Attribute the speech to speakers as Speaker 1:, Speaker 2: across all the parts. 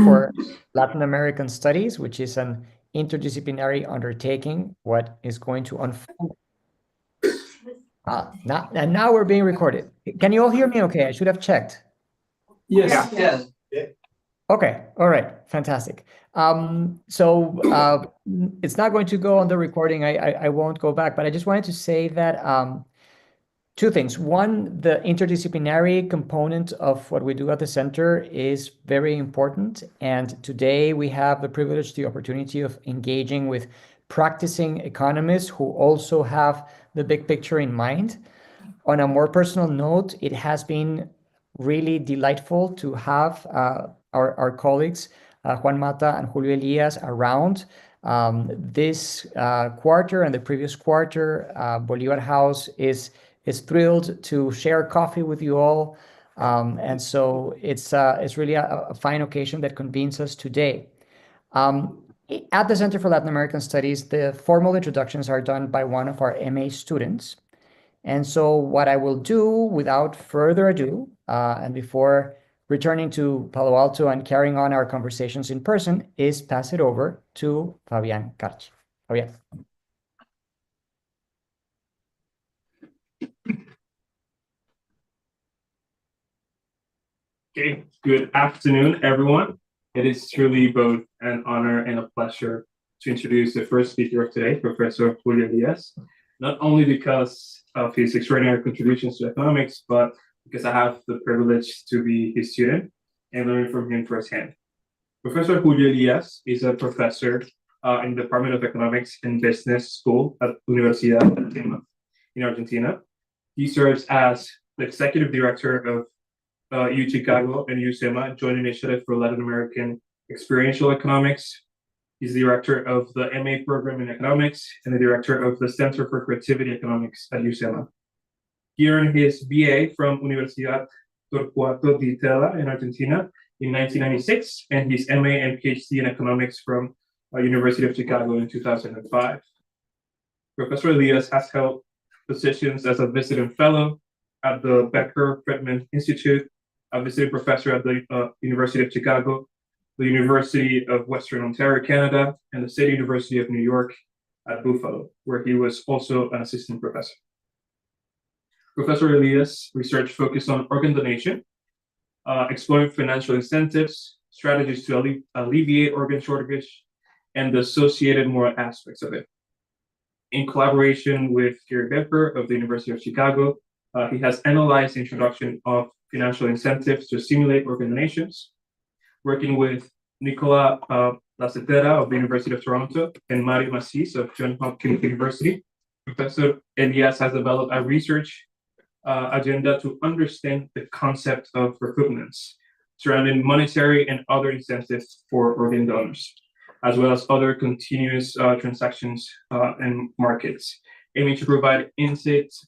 Speaker 1: for Latin American Studies, which is an interdisciplinary undertaking. What is going to unfold? Now we're being recorded. Can you all hear me okay? I should have checked.
Speaker 2: Yes.
Speaker 1: Okay, all right, fantastic. So it's not going to go on the recording. I won't go back, but I just wanted to say that two things. One, the interdisciplinary component of what we do at the center is very important. And today we have the privilege, the opportunity of engaging with practicing economists who also have the big picture in mind. On a more personal note, it has been really delightful to have our colleagues, Juan Mata and Julio Elias, around. This quarter and the previous quarter, Bolivar House is thrilled to share coffee with you all. And so it's really a fine occasion that convenes us today. At the Center for Latin American Studies, the formal introductions are done by one of our MA students. And so what I will do without further ado, and before returning to Palo Alto and carrying on our conversations in person, is pass it over to Fabián Carchi. Fabián.
Speaker 2: Okay, good afternoon, everyone. It is truly both an honor and a pleasure to introduce the first speaker of today, Professor Julio Elias, not only because of his extraordinary contributions to economics, but because I have the privilege to be his student and learn from him firsthand. Professor Julio Elias is a professor in the Department of Economics and Business School at Universidad del Tema in Argentina. He serves as the executive director of U Chicago and USEMA Joint Initiative for Latin American Experiential Economics. He's the director of the MA program in economics and the director of the Center for Creativity Economics at USEMA. He earned his BA from Universidad Torcuato Di Tella in Argentina in 1996 and his MA and PhD in economics from University of Chicago in 2005. Professor Elias has held positions as a visiting fellow at the Becker Friedman Institute, a visiting professor at the University of Chicago, the University of Western Ontario, Canada, and the State University of New York at Buffalo, where he was also an assistant professor. Professor Elias' research focused on organ donation, exploring financial incentives, strategies to alleviate organ shortage, and the associated moral aspects of it. In collaboration with Gary Becker of the University of Chicago, he has analyzed the introduction of financial incentives to stimulate organ donations, working with Nicola Lacetera of the University of Toronto and Mario Massis of Johns Hopkins University. Professor Elias has developed a research agenda to understand the concept of recruitments surrounding monetary and other incentives for organ donors, as well as other continuous transactions and markets, aiming to provide insights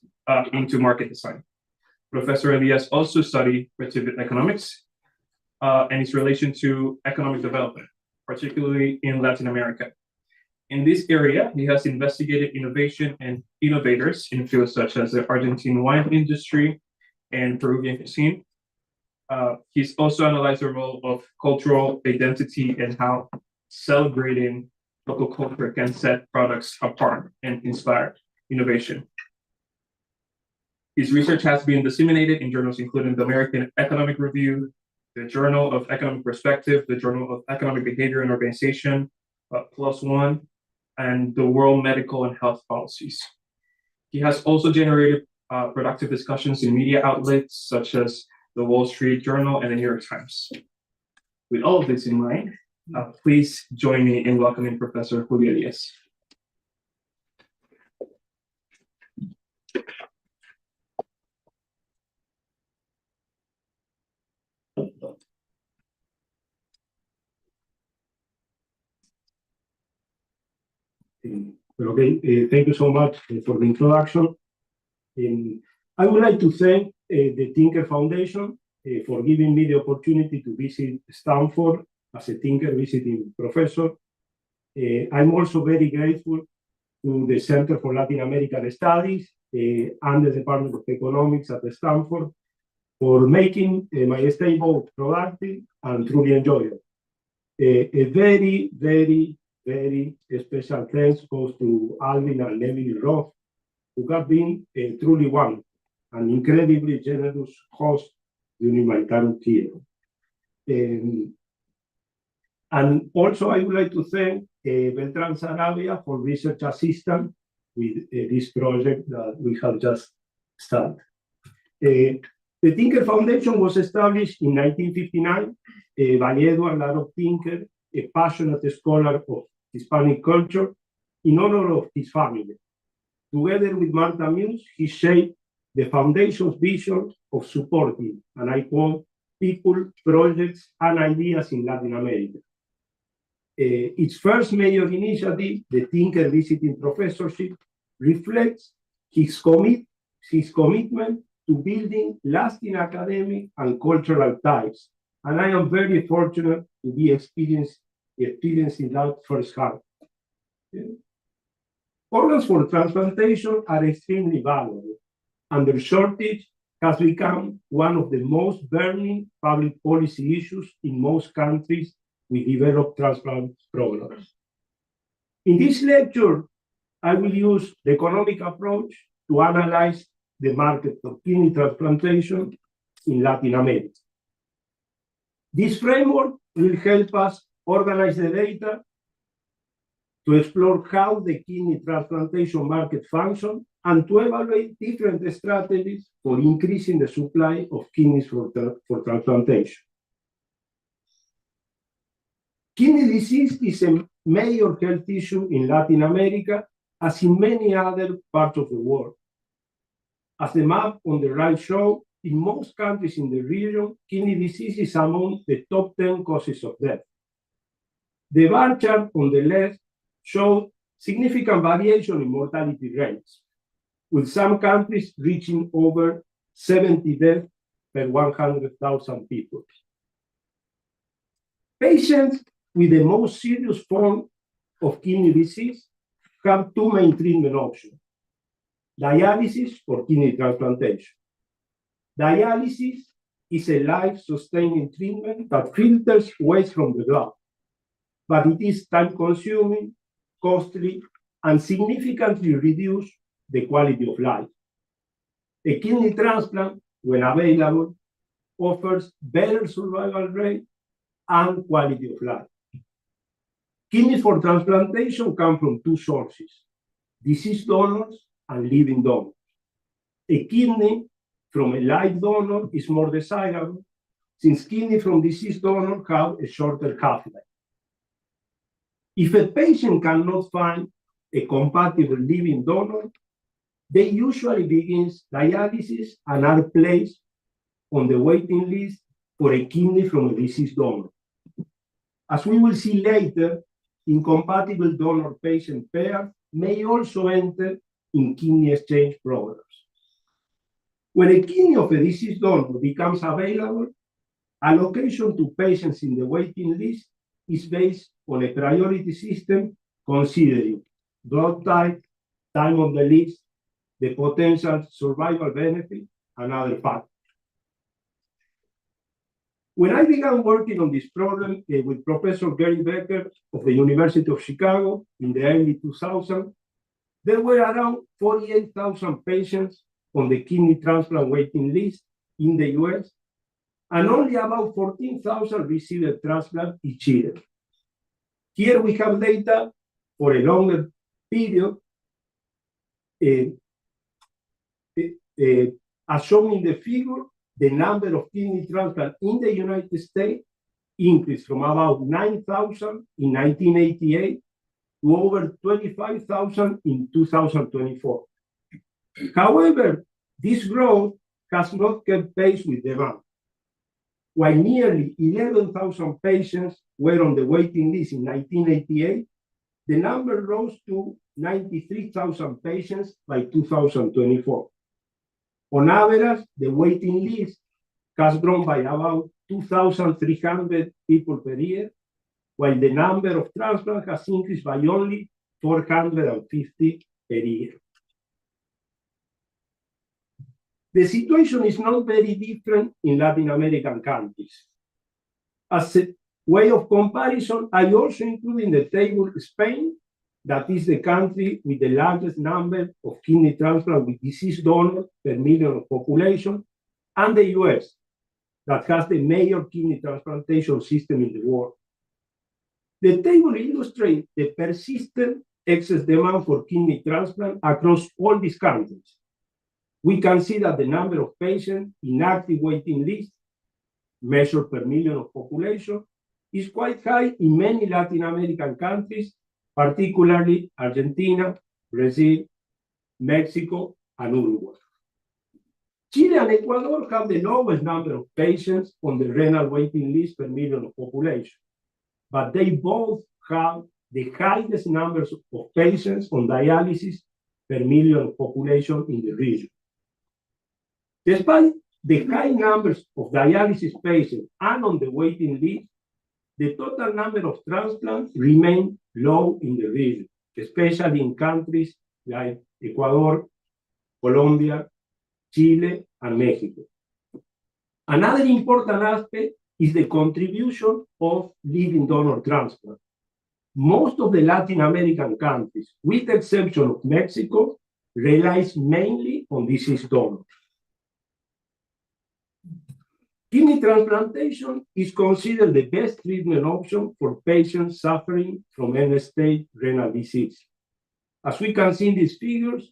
Speaker 2: into market design. Professor Elias also studied creative economics and its relation to economic development, particularly in Latin America. In this area, he has investigated innovation and innovators in fields such as the Argentine wine industry and Peruvian cuisine. He's also analyzed the role of cultural identity and how celebrating local culture can set products apart and inspire innovation. His research has been disseminated in journals including the American Economic Review, the Journal of Economic Perspective, the Journal of Economic Behavior and Organization, PLOS ONE, and the World Medical and Health Policies. He has also generated productive discussions in media outlets such as the Wall Street Journal and the New York Times. With all of this in mind, please join me in welcoming Professor Julio Elias.
Speaker 3: Okay, thank you so much for the introduction. I would like to thank the Tinker Foundation for giving me the opportunity to visit Stanford as a Tinker visiting professor. I'm also very grateful to the Center for Latin American Studies and the Department of Economics at Stanford for making my stay both productive and truly enjoyable. A very, very, very special thanks goes to Alvin and Neville Roth, who have been truly one, an incredibly generous host during my time here. And also, I would like to thank Beltran Sarabia for research assistance with this project that we have just started. The Tinker Foundation was established in 1959 by Edward Laroque Tinker, a passionate scholar of Hispanic culture, in honor of his family. Together with Martha Muse, he shaped the foundation's vision of supporting, and I quote, people, projects, and ideas in Latin America. Its first major initiative, the Tinker Visiting Professorship, reflects his commitment to building lasting academic and cultural ties. And I am very fortunate to be experiencing that firsthand. Organs for transplantation are extremely valuable, and their shortage has become one of the most burning public policy issues in most countries with developed transplant programs. In this lecture, I will use the economic approach to analyze the market of kidney transplantation in Latin America. This framework will help us organize the data to explore how the kidney transplantation market functions and to evaluate different strategies for increasing the supply of kidneys for transplantation. Kidney disease is a major health issue in Latin America, as in many other parts of the world. As the map on the right shows, in most countries in the region, kidney disease is among the top 10 causes of death. The bar chart on the left shows significant variation in mortality rates, with some countries reaching over 70 deaths per 100,000 people. Patients with the most serious form of kidney disease have two main treatment options: dialysis or kidney transplantation. Dialysis is a life-sustaining treatment that filters waste from the blood, but it is time-consuming, costly, and significantly reduces the quality of life. A kidney transplant, when available, offers better survival rate and quality of life. Kidneys for transplantation come from two sources: deceased donors and living donors. A kidney from a live donor is more desirable, since kidneys from deceased donors have a shorter half-life. If a patient cannot find a compatible living donor, they usually begin dialysis and are placed on the waiting list for a kidney from a deceased donor. As we will see later, incompatible donor-patient pairs may also enter in kidney exchange programs. When a kidney of a deceased donor becomes available, allocation to patients in the waiting list is based on a priority system considering blood type, time on the list, the potential survival benefit, and other factors. When I began working on this problem with Professor Gary Becker of the University of Chicago in the early 2000s, there were around 48,000 patients on the kidney transplant waiting list in the US, and only about 14,000 received a transplant each year. Here we have data for a longer period, as shown in the figure. The number of kidney transplants in the United States increased from about 9,000 in 1988 to over 25,000 in 2024. However, this growth has not kept pace with demand. While nearly 11,000 patients were on the waiting list in 1988, the number rose to 93,000 patients by 2024. On average, the waiting list has grown by about 2,300 people per year, while the number of transplants has increased by only 450 per year. The situation is not very different in Latin American countries. As way of comparison, I also include in the table Spain, that is the country with the largest number of kidney transplants with deceased donors per million of population, and the US, that has the major kidney transplantation system in the world. The table illustrates the persistent excess demand for kidney transplant across all these countries. We can see that the number of patients in active waiting lists, measured per million of population, is quite high in many Latin American countries, particularly Argentina, Brazil, Mexico, and Uruguay. Chile and Ecuador have the lowest number of patients on the renal waiting list per million of population, but they both have the highest numbers of patients on dialysis per million of population in the region. Despite the high numbers of dialysis patients and on the waiting list, the total number of transplants remain low in the region, especially in countries like Ecuador, Colombia, Chile, and Mexico. Another important aspect is the contribution of living donor transplant. Most of the Latin American countries, with the exception of Mexico, relies mainly on deceased donors. Kidney transplantation is considered the best treatment option for patients suffering from end-stage renal disease. As we can see in these figures,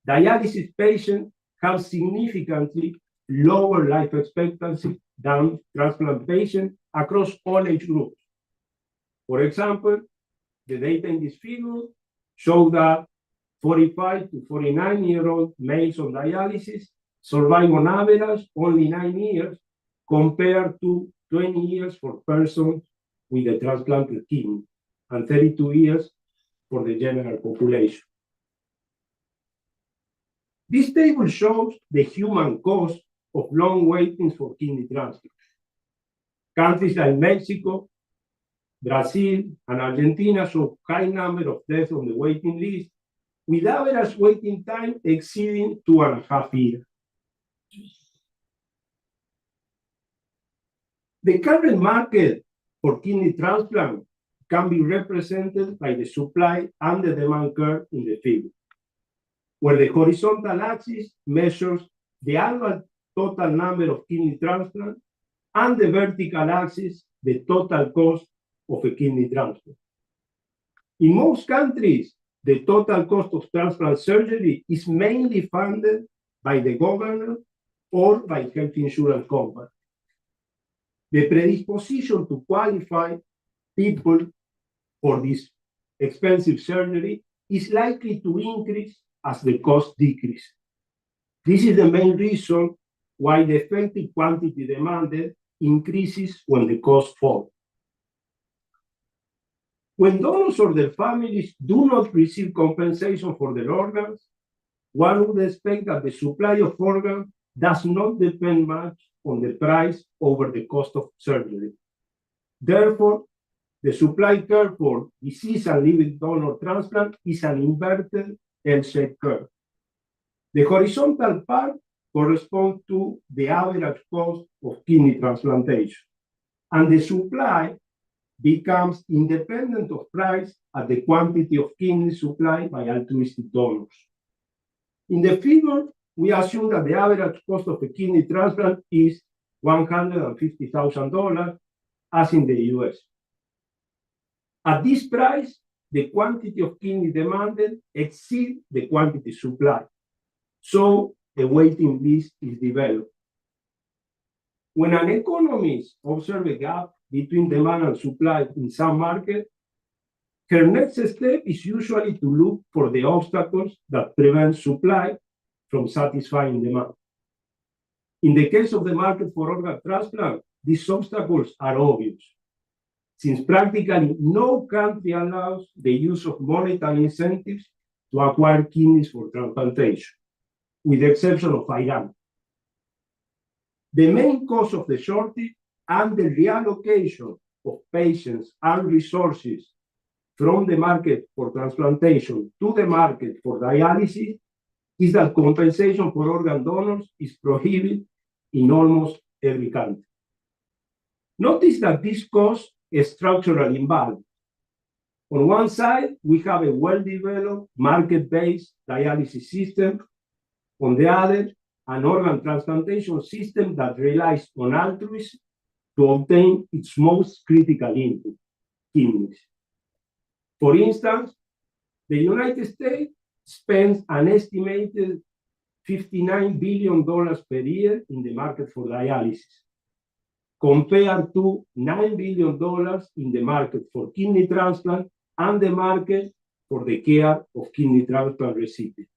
Speaker 3: dialysis patients have significantly lower life expectancy than transplant patients across all age groups. For example, the data in this figure show that 45 to 49-year-old males on dialysis survive on average only 9 years compared to 20 years for persons with a transplanted kidney and 32 years for the general population. This table shows the human cost of long waitings for kidney transplant. Countries like Mexico, Brazil, and Argentina show high number of deaths on the waiting list, with average waiting time exceeding 2.5 years. The current market for kidney transplant can be represented by the supply and the demand curve in the figure, where the horizontal axis measures the annual total number of kidney transplants and the vertical axis the total cost of a kidney transplant. In most countries, the total cost of transplant surgery is mainly funded by the government or by health insurance companies. The predisposition to qualify people for this expensive surgery is likely to increase as the cost decreases. This is the main reason why the effective quantity demanded increases when the cost falls. When donors or their families do not receive compensation for their organs, one would expect that the supply of organs does not depend much on the price over the cost of surgery. Therefore, the supply curve for disease and living donor transplant is an inverted L-shaped curve. The horizontal part corresponds to the average cost of kidney transplantation, and the supply becomes independent of price at the quantity of kidney supplied by altruistic donors. In the figure, we assume that the average cost of a kidney transplant is $150,000, as in the US. At this price, the quantity of kidney demanded exceeds the quantity supplied, so a waiting list is developed. When an economist observes a gap between demand and supply in some markets, her next step is usually to look for the obstacles that prevent supply from satisfying demand. In the case of the market for organ transplant, these obstacles are obvious, since practically no country allows the use of monetary incentives to acquire kidneys for transplantation, with the exception of Iran. The main cause of the shortage and the reallocation of patients and resources from the market for transplantation to the market for dialysis is that compensation for organ donors is prohibited in almost every country. Notice that this cost a structural imbalance. On one side, we have a well-developed market-based dialysis system. On the other, an organ transplantation system that relies on altruism to obtain its most critical input, kidneys. For instance, the United States spends an estimated $59 billion per year in the market for dialysis, compared to $9 billion in the market for kidney transplant and the market for the care of kidney transplant recipients.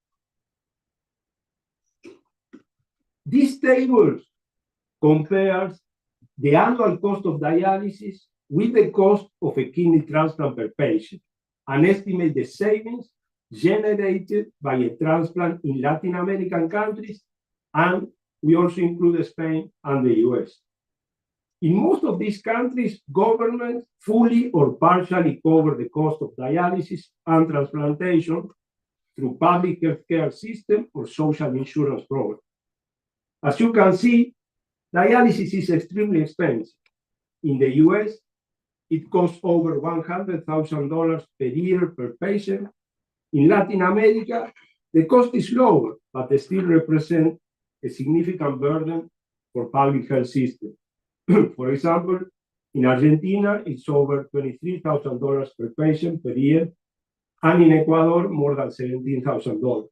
Speaker 3: This table compares the annual cost of dialysis with the cost of a kidney transplant per patient and estimate the savings generated by a transplant in Latin American countries, and we also include Spain and the US. In most of these countries, governments fully or partially cover the cost of dialysis and transplantation through public healthcare system or social insurance programs. As you can see, dialysis is extremely expensive. In the US, it costs over $100,000 per year per patient. In Latin America, the cost is lower, but they still represent a significant burden for public health systems. For example, in Argentina, it's over $23,000 per patient per year, and in Ecuador, more than $17,000.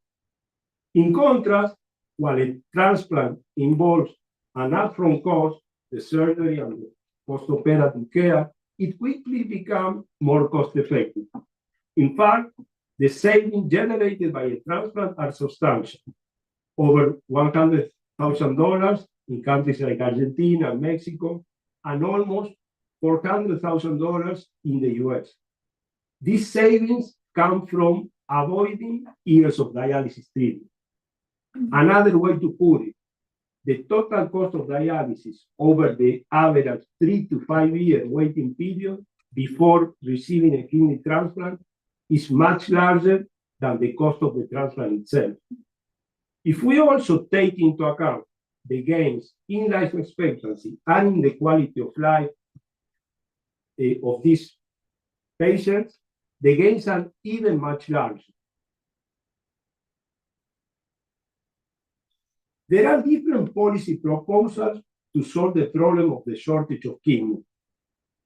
Speaker 3: In contrast, while a transplant involves an upfront cost, the surgery and the post-operative care, it quickly becomes more cost-effective. In fact, the savings generated by a transplant are substantial, over $100,000 in countries like Argentina and Mexico, and almost $400,000 in the US. These savings come from avoiding years of dialysis treatment. Another way to put it, the total cost of dialysis over the average 3 to 5 year waiting period before receiving a kidney transplant is much larger than the cost of the transplant itself. If we also take into account the gains in life expectancy and in the quality of life of these patients, the gains are even much larger. There are different policy proposals to solve the problem of the shortage of kidneys.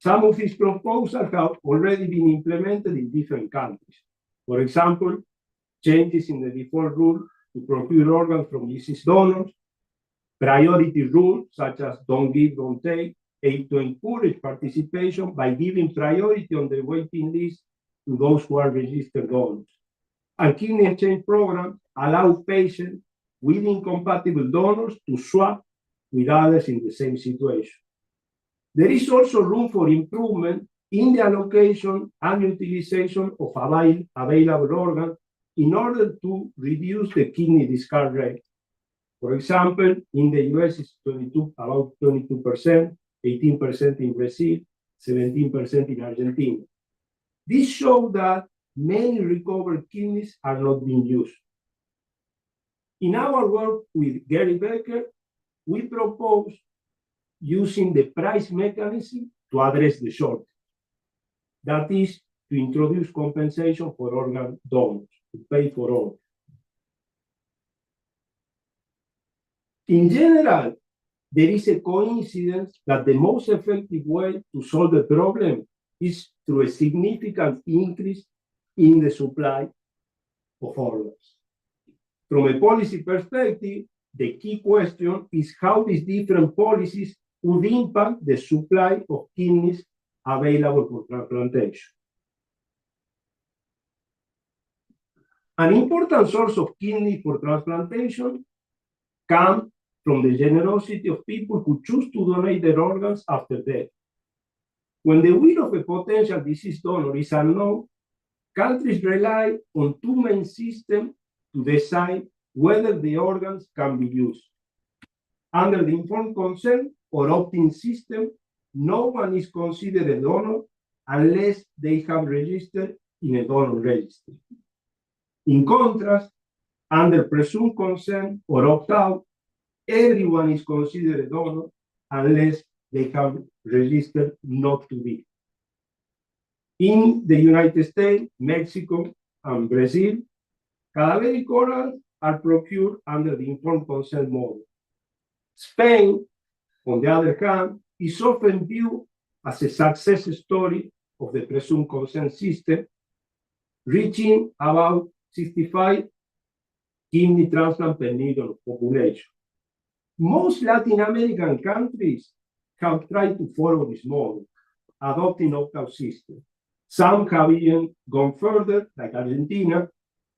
Speaker 3: Some of these proposals have already been implemented in different countries. For example, changes in the default rule to procure organs from deceased donors, priority rules such as don't give, don't take, aim to encourage participation by giving priority on the waiting list to those who are registered donors. And kidney exchange programs allow patients with incompatible donors to swap with others in the same situation. There is also room for improvement in the allocation and utilization of available organs in order to reduce the kidney discard rate. For example, in the US, it's about 22%, 18% in Brazil, 17% in Argentina. This shows that many recovered kidneys are not being used. In our work with Gary Becker, we propose using the price mechanism to address the shortage. That is, to introduce compensation for organ donors, to pay for organs. In general, there is a coincidence that the most effective way to solve the problem is through a significant increase in the supply of organs. From a policy perspective, the key question is how these different policies would impact the supply of kidneys available for transplantation. An important source of kidney for transplantation comes from the generosity of people who choose to donate their organs after death. When the will of a potential deceased donor is unknown, countries rely on two main systems to decide whether the organs can be used. Under the informed consent or opt-in system, no one is considered a donor unless they have registered in a donor registry. In contrast, under presumed consent or opt-out, everyone is considered a donor unless they have registered not to be. In the United States, Mexico, and Brazil, cadaveric organs are procured under the informed consent model. Spain, on the other hand, is often viewed as a success story of the presumed consent system, reaching about 65 kidney transplants per million population. Most Latin American countries have tried to follow this model, adopting opt-out system. Some have even gone further, like Argentina,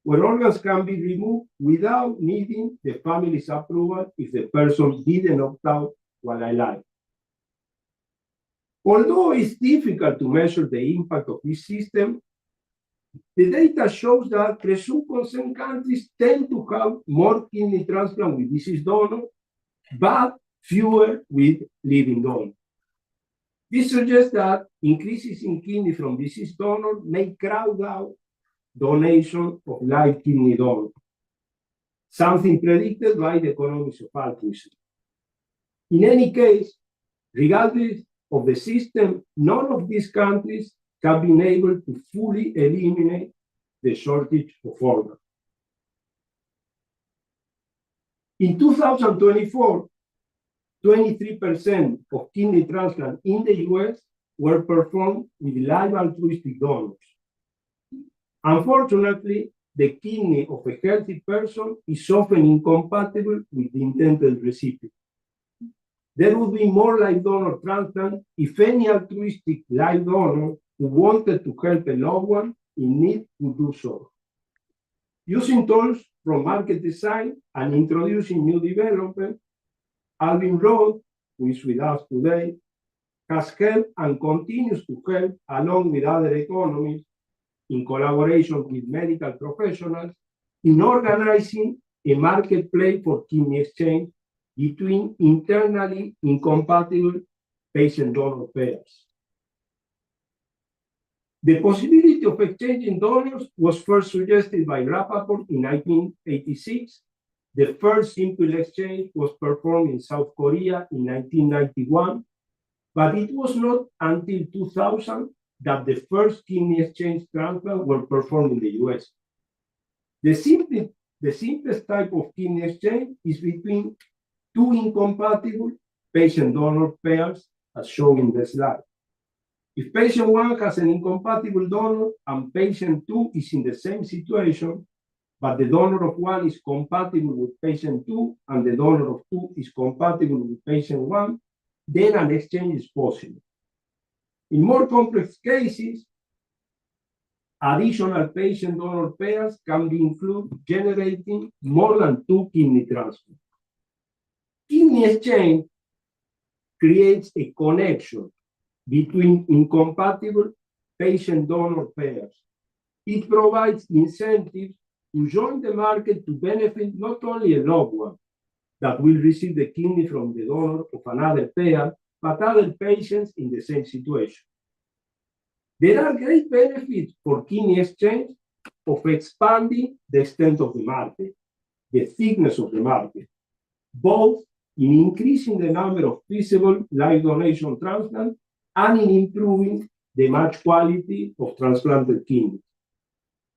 Speaker 3: where organs can be removed without needing the family's approval if the person didn't opt out while alive. Although it's difficult to measure the impact of this system, the data shows that presumed consent countries tend to have more kidney transplant with deceased donors, but fewer with living donors. This suggests that increases in kidney from deceased donors may crowd out donation of live kidney donors, something predicted by the economics of altruism. In any case, regardless of the system, none of these countries have been able to fully eliminate the shortage of organs. In 2024, 23% of kidney transplants in the US were performed with live altruistic donors. Unfortunately, the kidney of a healthy person is often incompatible with the intended recipient. There would be more live donor transplants if any altruistic live donor who wanted to help a loved one in need would do so. Using tools from market design and introducing new development, Alvin Roth, who is with us today, has helped and continues to help, along with other economists, in collaboration with medical professionals, in organizing a marketplace for kidney exchange between internally incompatible patient-donor pairs. The possibility of exchanging donors was first suggested by Rappaport in 1986. The first simple exchange was performed in South Korea in 1991, but it was not until 2000 that the first kidney exchange transplants were performed in the US. The simplest type of kidney exchange is between two incompatible patient-donor pairs, as shown in the slide. If patient 1 has an incompatible donor and patient 2 is in the same situation, but the donor of 1 is compatible with patient 2 and the donor of 2 is compatible with patient 1, then an exchange is possible. In more complex cases, additional patient-donor pairs can be included, generating more than 2 kidney transplants. Kidney exchange creates a connection between incompatible patient-donor pairs. It provides incentives to join the market to benefit not only a loved one that will receive the kidney from the donor of another pair, but other patients in the same situation. There are great benefits for kidney exchange of expanding the extent of the market, the thickness of the market, both in increasing the number of feasible live donation transplants and in improving the match quality of transplanted kidneys.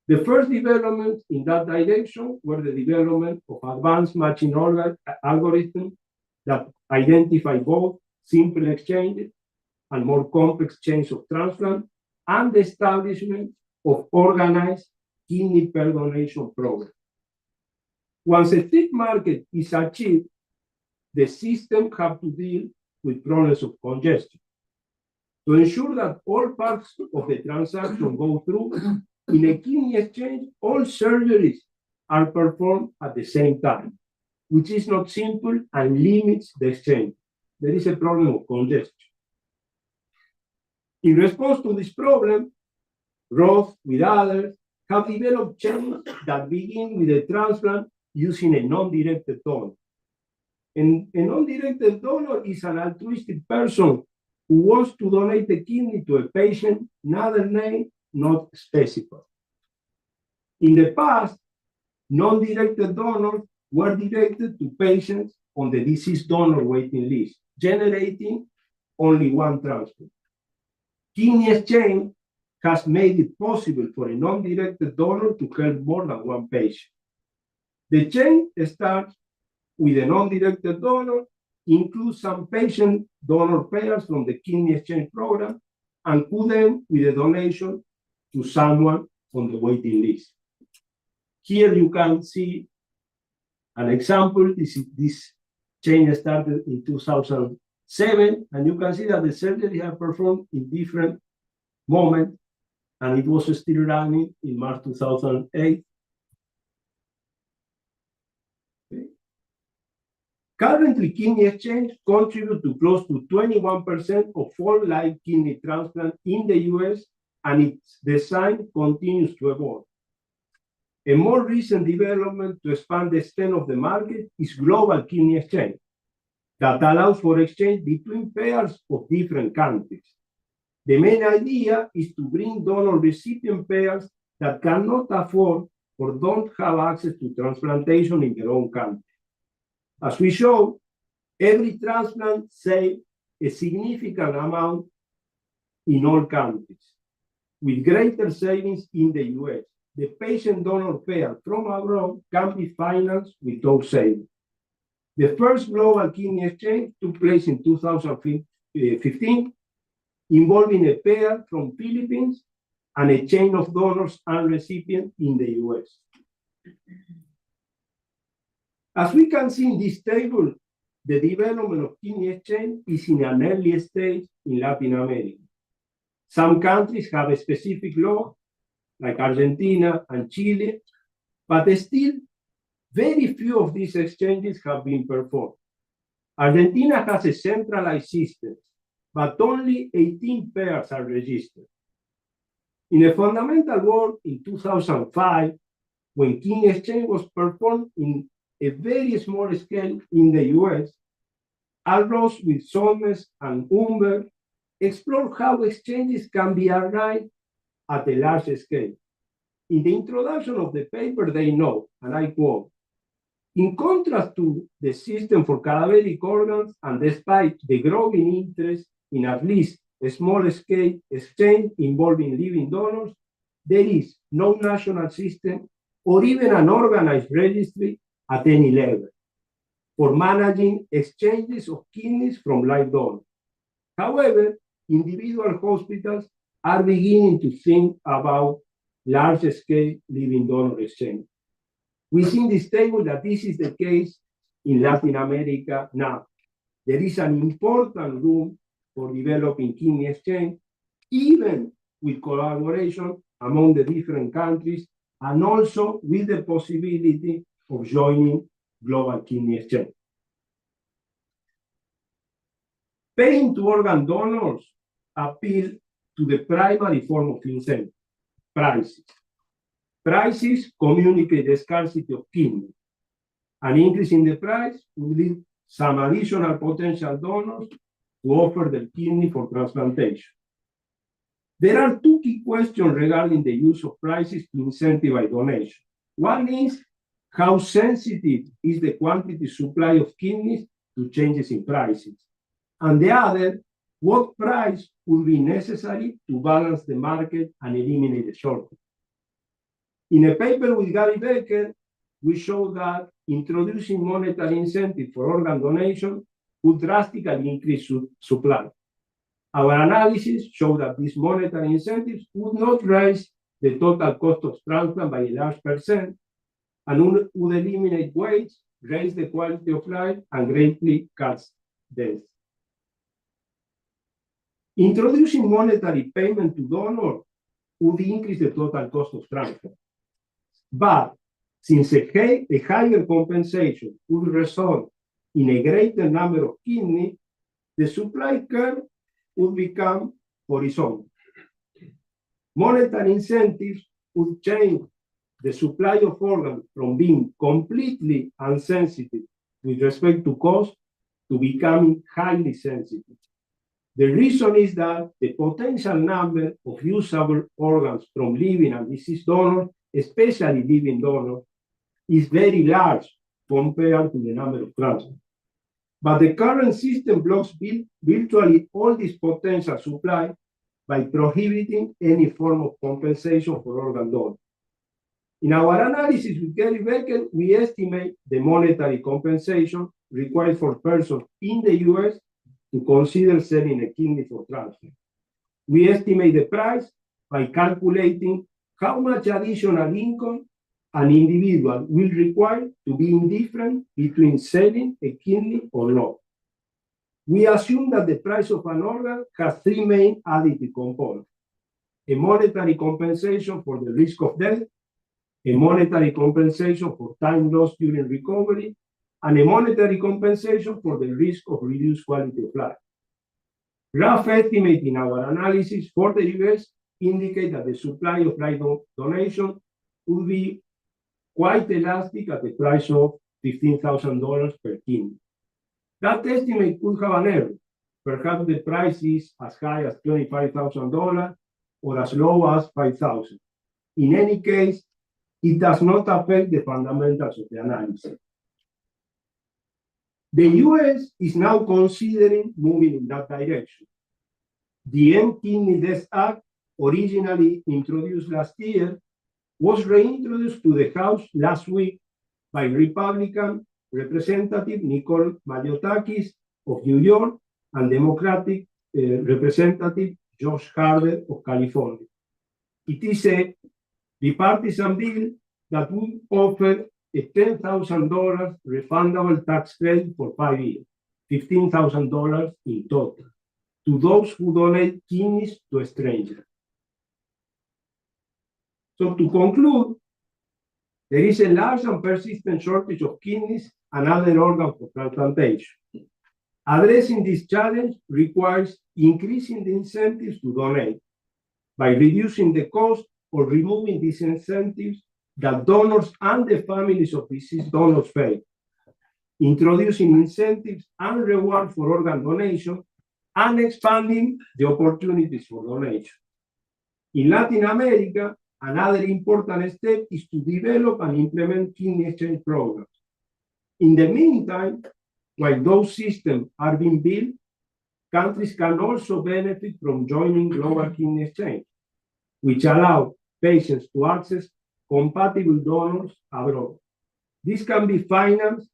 Speaker 3: The first developments in that direction were the development of advanced matching algorithms that identify both simple exchanges and more complex chains of transplant, and the establishment of organized kidney pair donation programs. Once a thick market is achieved, the system has to deal with problems of congestion. To ensure that all parts of the transaction go through, in a kidney exchange, all surgeries are performed at the same time, which is not simple and limits the exchange. There is a problem of congestion. In response to this problem, Roth, with others, have developed chains that begin with a transplant using a non-directed donor. And a non-directed donor is an altruistic person who wants to donate a kidney to a patient, another name not specified. In the past, non-directed donors were directed to patients on the deceased donor waiting list, generating only one transplant. Kidney exchange has made it possible for a non-directed donor to help more than one patient. The chain starts with a non-directed donor, includes some patient donor pairs from the kidney exchange program, and could end with a donation to someone on the waiting list. Here you can see an example. This chain started in 2007, and you can see that the surgery have performed in different moments, and it was still running in March 2008. Okay. Currently, kidney exchange contribute to close to 21% of all live kidney transplants in the US, and its design continues to evolve. A more recent development to expand the extent of the market is global kidney exchange that allows for exchange between pairs of different countries. The main idea is to bring donor-recipient pairs that cannot afford or don't have access to transplantation in their own country. As we show, every transplant saves a significant amount in all countries, with greater savings in the US. The patient-donor pair from abroad can be financed with those savings. The first global kidney exchange took place in 2015, involving a pair from Philippines and a chain of donors and recipients in the US. As we can see in this table, the development of kidney exchange is in an early stage in Latin America. Some countries have a specific law, like Argentina and Chile, but still very few of these exchanges have been performed. Argentina has a centralized system, but only 18 pairs are registered. In a fundamental work in 2005, when kidney exchange was performed in a very small scale in the US, Alros with Solmes and Umber explored how exchanges can be arranged at a large scale. In the introduction of the paper, they note, and I quote, "In contrast to the system for cadaveric organs, and despite the growing interest in at least a small-scale exchange involving living donors, there is no national system or even an organized registry at any level for managing exchanges of kidneys from live donors. However, individual hospitals are beginning to think about large-scale living donor exchange. We see in this table that this is the case in Latin America now. There is an important room for developing kidney exchange, even with collaboration among the different countries, and also with the possibility of joining global kidney exchange. Paying to organ donors appeal to the primary form of incentive, prices. Prices communicate the scarcity of kidney. An increase in the price will lead some additional potential donors to offer their kidney for transplantation. There are two key questions regarding the use of prices to incentivize donation. One is, how sensitive is the quantity supply of kidneys to changes in prices? And the other, what price would be necessary to balance the market and eliminate the shortage? In a paper with Gary Becker, we show that introducing monetary incentive for organ donation would drastically increase supply. Our analysis showed that these monetary incentives would not raise the total cost of transplant by a large percent, and would eliminate waste, raise the quality of life, and greatly cut deaths. Introducing monetary payment to donors would increase the total cost of transplant. But since a higher compensation would result in a greater number of kidneys, the supply curve would become horizontal. Monetary incentives would change the supply of organs from being completely insensitive with respect to cost to becoming highly sensitive. The reason is that the potential number of usable organs from living and deceased donors, especially living donors, is very large compared to the number of transplants. But the current system blocks virtually all this potential supply by prohibiting any form of compensation for organ donors. In our analysis with Gary Becker, we estimate the monetary compensation required for persons in the US to consider selling a kidney for transplant. We estimate the price by calculating how much additional income an individual will require to be indifferent between selling a kidney or not. We assume that the price of an organ has three main additive components: a monetary compensation for the risk of death, a monetary compensation for time lost during recovery, and a monetary compensation for the risk of reduced quality of life. Rough estimate in our analysis for the US indicate that the supply of live donation will be quite elastic at the price of $15,000 per kidney. That estimate could have an error. Perhaps the price is as high as $25,000 or as low as $5,000. In any case, it does not affect the fundamentals of the analysis. The US is now considering moving in that direction. The End Kidney Death Act, originally introduced last year, was reintroduced to the House last week by Republican Representative Nicole Maliotakis of New York and Democratic Representative Josh Harder of California. It is a bipartisan bill that would offer a $10,000 refundable tax credit for 5 years, $15,000 in total, to those who donate kidneys to a stranger. So to conclude, there is a large and persistent shortage of kidneys and other organs for transplantation. Addressing this challenge requires increasing the incentives to donate by reducing the cost or removing these incentives that donors and the families of deceased donors face, introducing incentives and reward for organ donation, and expanding the opportunities for donation. In Latin America, another important step is to develop and implement kidney exchange programs. In the meantime, while those systems are being built, countries can also benefit from joining global kidney exchange, which allow patients to access compatible donors abroad. This can be financed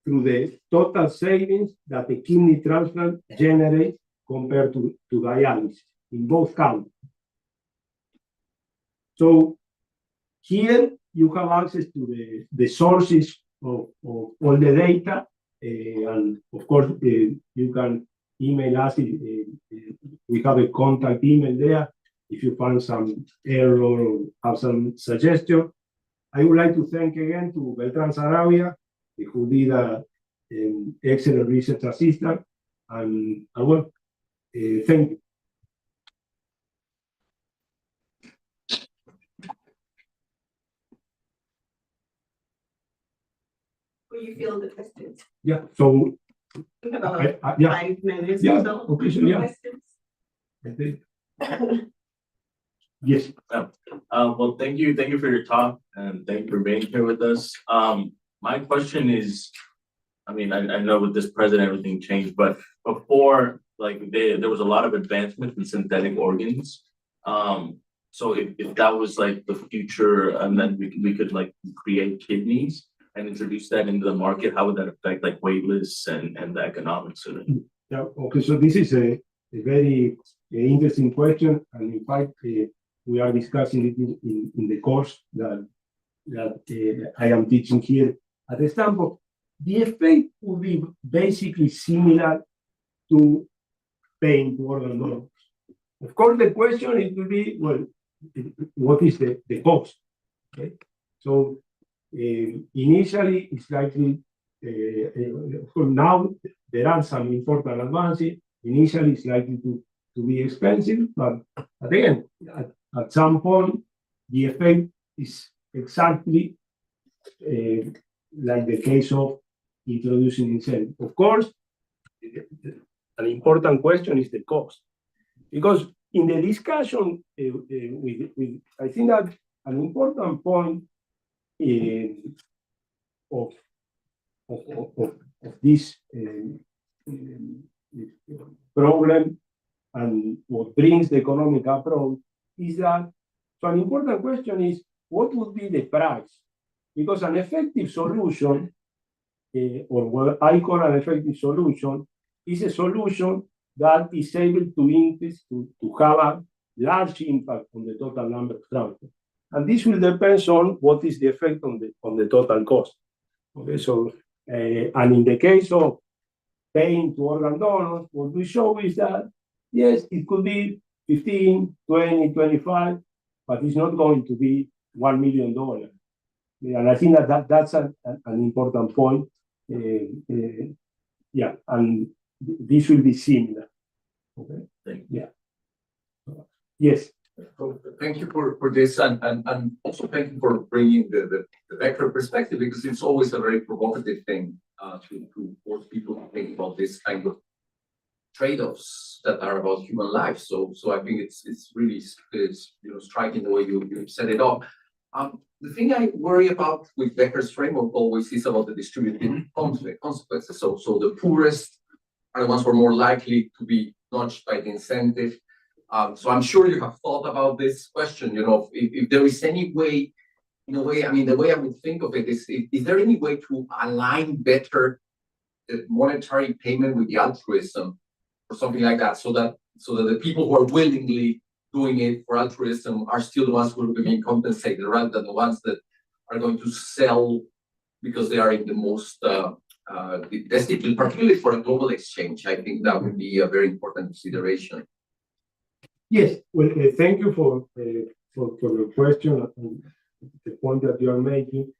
Speaker 3: through the total savings that a kidney transplant generates compared to dialysis in both countries. So here you have access to the sources of all the data, and of course you can email us. We have a contact email there if you find some error or have some suggestion. I would like to thank again to Beltran Sarabia, who did an excellent research assistant, and well, thank you.
Speaker 4: Will you field the questions?
Speaker 3: Yeah, so
Speaker 4: We have about
Speaker 3: yeah,
Speaker 4: 5 minutes
Speaker 3: yeah,
Speaker 4: or so.
Speaker 3: okay, so yeah.
Speaker 4: Questions?
Speaker 3: Yes.
Speaker 5: Well, thank you for your talk, and thank you for being here with us. My question is, I mean, I know with this president everything changed, but before, like, there was a lot of advancement in synthetic organs. So if that was like the future, and then we could like create kidneys and introduce that into the market, how would that affect like wait lists and the economics of it?
Speaker 3: Yeah, okay, so this is a very interesting question, and in fact, we are discussing it in the course that I am teaching here at Stanford. The effect will be basically similar to paying to organ donors. Of course, the question it will be, well, what is the cost? Okay, so initially it's likely. Of course, now there are some important advances. Initially, it's likely to be expensive, but again, at some point, the effect is exactly like the case of introducing incentive. Of course, an important question is the cost, because in the discussion with I think that an important point of this problem and what brings the economic approach is that, so an important question is, what would be the price? Because an effective solution, or what I call an effective solution, is a solution that is able to increase, to have a large impact on the total number of transplants. And this will depend on what is the effect on the total cost. Okay, so, and in the case of paying to organ donors, what we show is that, yes, it could be 15, 20, 25, but it's not going to be $1 million. And I think that's an important point. Yeah, and this will be similar. Okay.
Speaker 5: Thank
Speaker 3: you. Yeah. Yes.
Speaker 6: So thank you for this, and also thank you for bringing the Becker perspective, because it's always a very provocative thing to force people to think about this kind of trade-offs that are about human life. So I think it's really striking the way you set it up. The thing I worry about with Becker's framework always is about the distributed consequences. So the poorest are the ones who are more likely to be nudged by the incentive. So I'm sure you have thought about this question, if there is any way, in a way, I mean, the way I would think of it is there any way to align better the monetary payment with the altruism or something like that, so that the people who are willingly doing it for altruism are still the ones who are being compensated, rather than the ones that are going to sell because they are in the most destitute, particularly for a global exchange. I think that would be a very important consideration.
Speaker 3: Yes, well, thank you for the question and the point that you are making.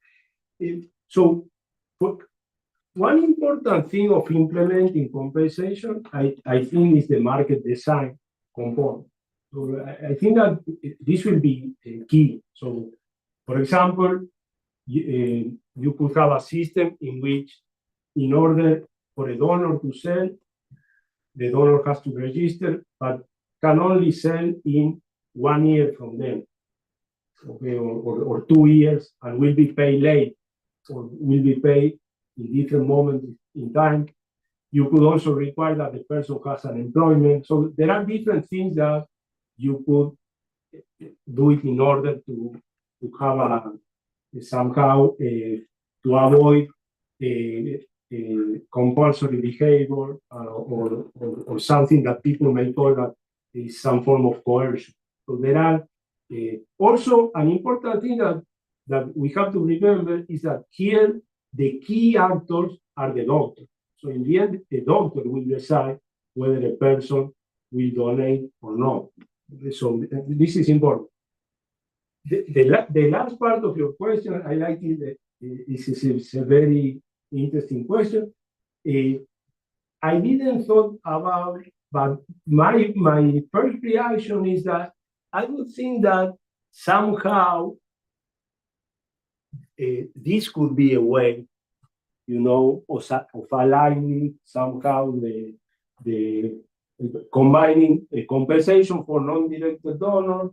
Speaker 3: So, one important thing of implementing compensation, I think, is the market design component. So I think that this will be key. So, for example, you could have a system in which, in order for a donor to sell, the donor has to register, but can only sell in 1 year from then, okay, or 2 years, and will be paid late, or will be paid in different moments in time. You could also require that the person has an employment. So there are different things that you could do it in order to have somehow to avoid compulsory behavior or something that people may call that is some form of coercion. So there are also an important thing that we have to remember is that here the key actors are the doctor. So in the end, the doctor will decide whether a person will donate or not. So this is important. The last part of your question, I like it. This is a very interesting question. I didn't thought about, but my first reaction is that I would think that somehow this could be a way, of aligning somehow the combining a compensation for non-directed donors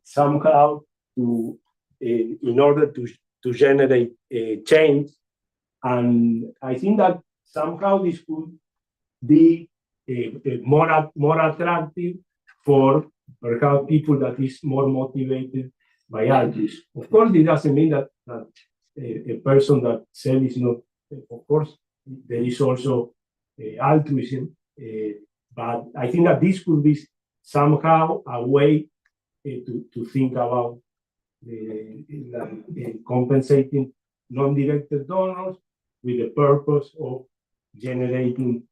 Speaker 3: somehow to in order to generate change. And I think that somehow this could be more attractive for perhaps people that is more motivated by altruism. Of course, it doesn't mean that a person that sells is not. Of course, there is also altruism, but I think that this could be somehow a way to think about compensating non-directed donors with the purpose of generating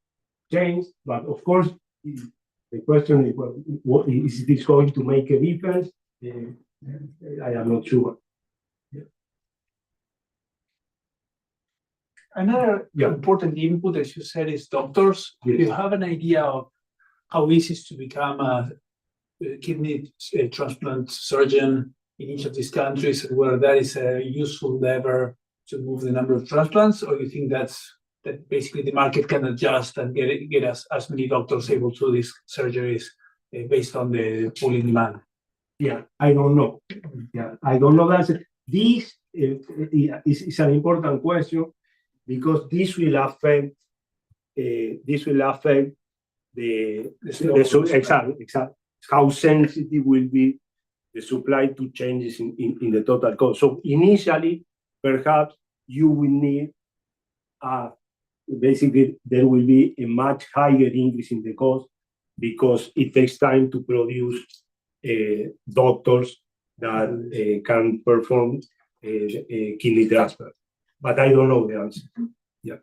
Speaker 3: change. But of course, the question is, what is this going to make a difference? I am not sure.
Speaker 7: Another important input, as you said, is doctors.
Speaker 3: Yes.
Speaker 7: Do you have an idea of how easy it is to become a kidney transplant surgeon in each of these countries, and whether that is a useful lever to move the number of transplants, or you think that basically the market can adjust and get as many doctors able to do these surgeries based on the pooling demand?
Speaker 3: Yeah, I don't know. Yeah, I don't know that. This is an important question because this will affect exactly how sensitive will be the supply to changes in the total cost. So initially, perhaps you will need basically there will be a much higher increase in the cost because it takes time to produce doctors that can perform a kidney transplant. But I don't know the answer. Yeah.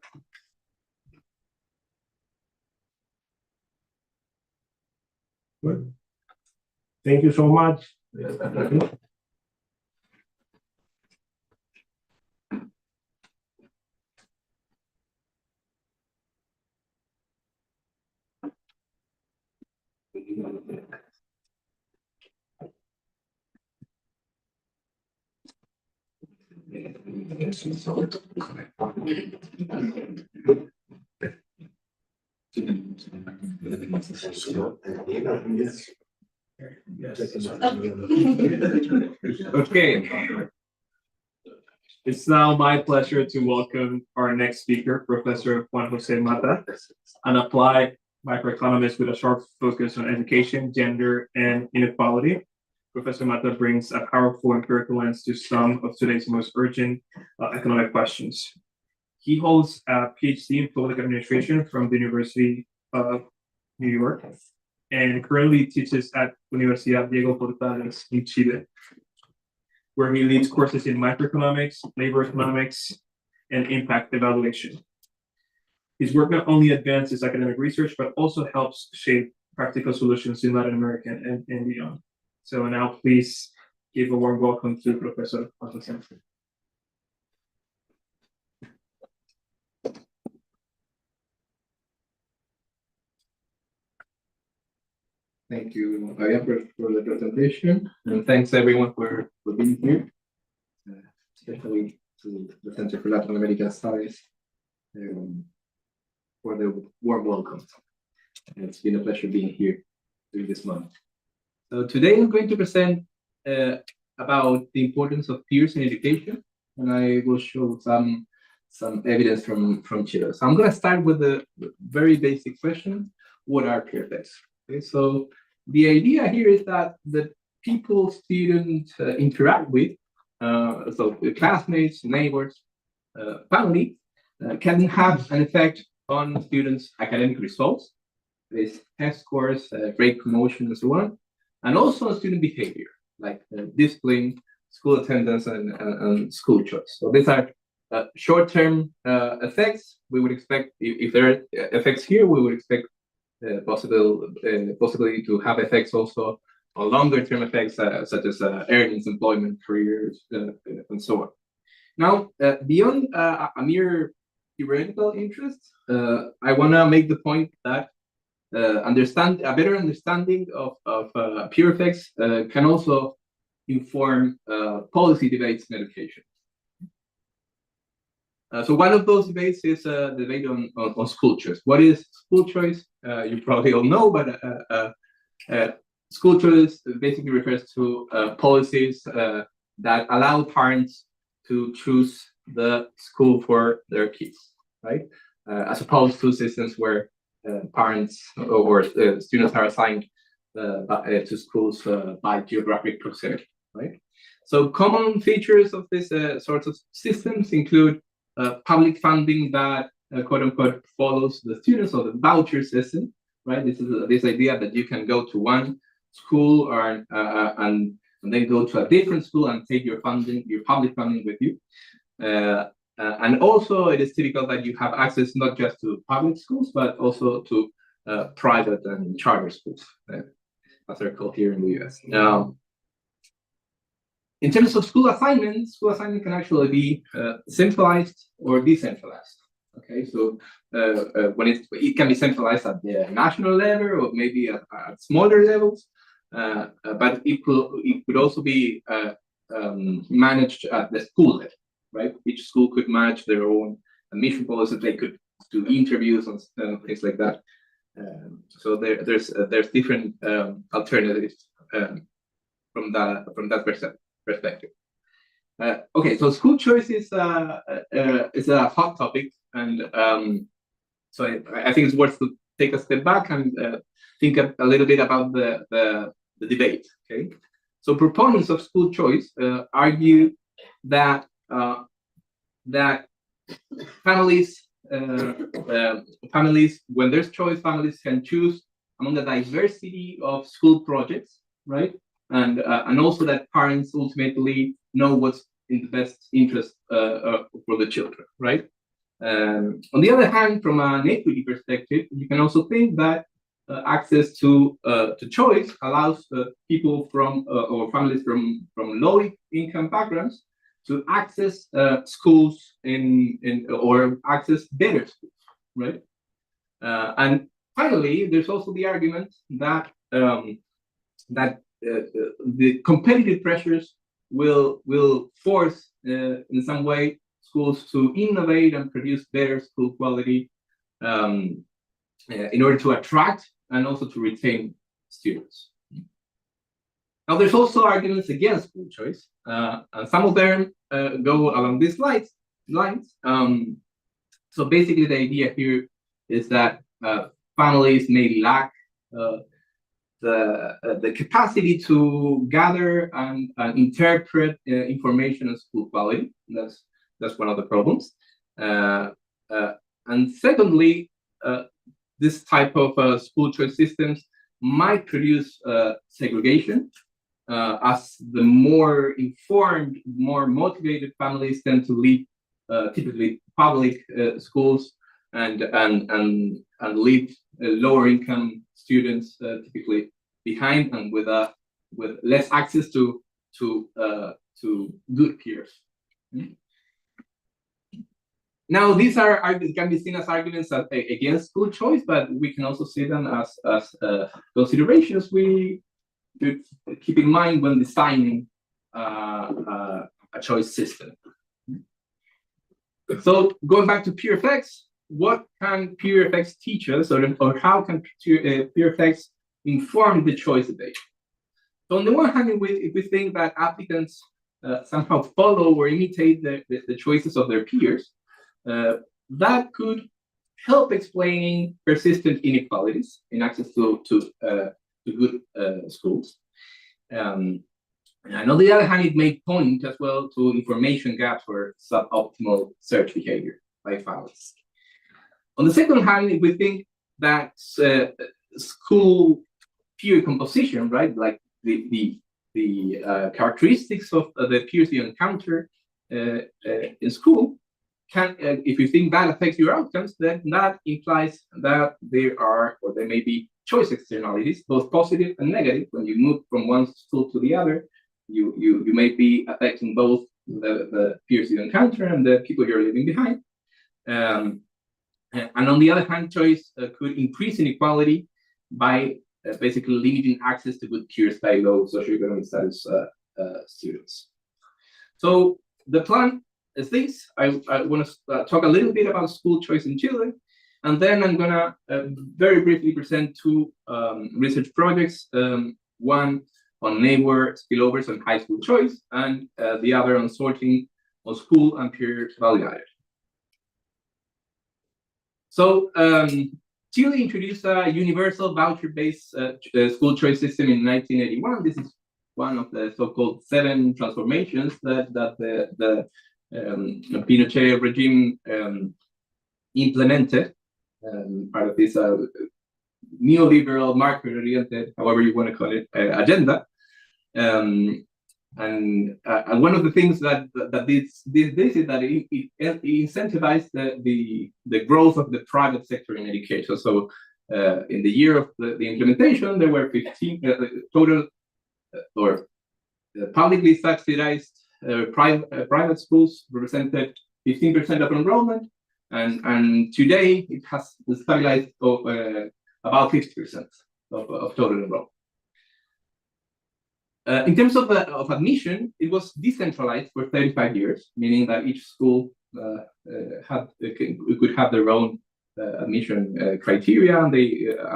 Speaker 3: Well, thank you so much.
Speaker 2: Okay. It's now my pleasure to welcome our next speaker, Professor Juan Jose Mata, an applied microeconomist with a sharp focus on education, gender, and inequality. Professor Mata brings a powerful empirical lens to some of today's most urgent economic questions. He holds a PhD in public administration from the University of New York and currently teaches at Universidad Diego Portales in Chile, where he leads courses in microeconomics, labor economics, and impact evaluation. His work not only advances academic research, but also helps shape practical solutions in Latin America and beyond. So now please give a warm welcome to Professor Jose.
Speaker 8: Thank you, Maria, for the presentation, and thanks everyone for being here, especially to the Center for Latin American Studies for the warm welcome. It's been a pleasure being here during this month. So today I'm going to present about the importance of peers in education, and I will show some evidence from Chile. So I'm going to start with a very basic question: what are peer effects? Okay, so the idea here is that the people students interact with, so classmates, neighbors, family, can have an effect on students' academic results, with test scores, grade promotion, and so on, and also on student behavior, like discipline, school attendance, and school choice. So these are short-term effects. We would expect, if there are effects here, we would expect possibility to have effects also on longer-term effects such as earnings, employment, careers, and so on. Now, beyond a mere theoretical interest, I want to make the point that a better understanding of peer effects can also inform policy debates in education. So one of those debates is a debate on school choice. What is school choice? You probably all know, but school choice basically refers to policies that allow parents to choose the school for their kids, right? As opposed to systems where parents or students are assigned to schools by geographic proximity, right? So common features of this sorts of systems include public funding that quote unquote follows the students, or the voucher system, right? This is this idea that you can go to one school or and then go to a different school and take your funding, your public funding with you. And also it is typical that you have access not just to public schools, but also to private and charter schools, as they're called here in the US. In terms of school assignment can actually be centralized or decentralized. Okay, so when it can be centralized at the national level or maybe at smaller levels, but it could also be managed at the school level, right? Each school could manage their own admission policy. They could do interviews and things like that. So there's different alternatives from that perspective. Okay, so school choice is a hot topic, and so I think it's worth take a step back and think a little bit about the debate. Okay, so proponents of school choice argue that that families, when there's choice, families can choose among a diversity of school projects, right? And also that parents ultimately know what's in the best interest for the children, right? On the other hand, from an equity perspective, you can also think that access to choice allows people from or families from low income backgrounds to access schools or access better schools, right? And finally, there's also the argument that the competitive pressures will force in some way schools to innovate and produce better school quality in order to attract and also to retain students. Now, there's also arguments against school choice, and some of them go along these lines. So basically, the idea here is that families may lack the capacity to gather and interpret information on school quality. That's one of the problems. And secondly, this type of school choice systems might produce segregation, as the more informed, more motivated families tend to leave typically public schools and leave lower income students typically behind and with less access to good peers. Now, these can be seen as arguments against school choice, but we can also see them as considerations we should keep in mind when designing a choice system. So, going back to peer effects, what can peer effects teach us, or how can peer effects inform the choice debate? So, on the one hand, if we think that applicants somehow follow or imitate the choices of their peers, that could help explaining persistent inequalities in access to good schools. And on the other hand, it may point as well to information gaps or suboptimal search behavior by families. On the second hand, if we think that school peer composition, right, like the characteristics of the peers you encounter in school, if you think that affects your outcomes, then that implies that there are, or there may be choice externalities, both positive and negative. When you move from one school to the other, you may be affecting both the peers you encounter and the people you're leaving behind. And on the other hand, choice could increase inequality by basically limiting access to good peers by low socioeconomic status students. So the plan is this. I want to talk a little bit about school choice in Chile, and then I'm going to very briefly present two research projects, one on neighbor spillovers on high school choice, and the other on sorting on school and peer value added. So Chile introduced a universal voucher-based school choice system in 1981. This is one of the so-called 7 transformations that the Pinochet regime implemented, part of this neoliberal, market-oriented, however you want to call it, agenda. And one of the things that this is that it incentivized the growth of the private sector in education. So in the year of the implementation, there were 15 total or publicly subsidized private schools represented 15% of enrollment, and today it has stabilized about 50% of total enrollment. In terms of admission, it was decentralized for 35 years, meaning that each school could have their own admission criteria and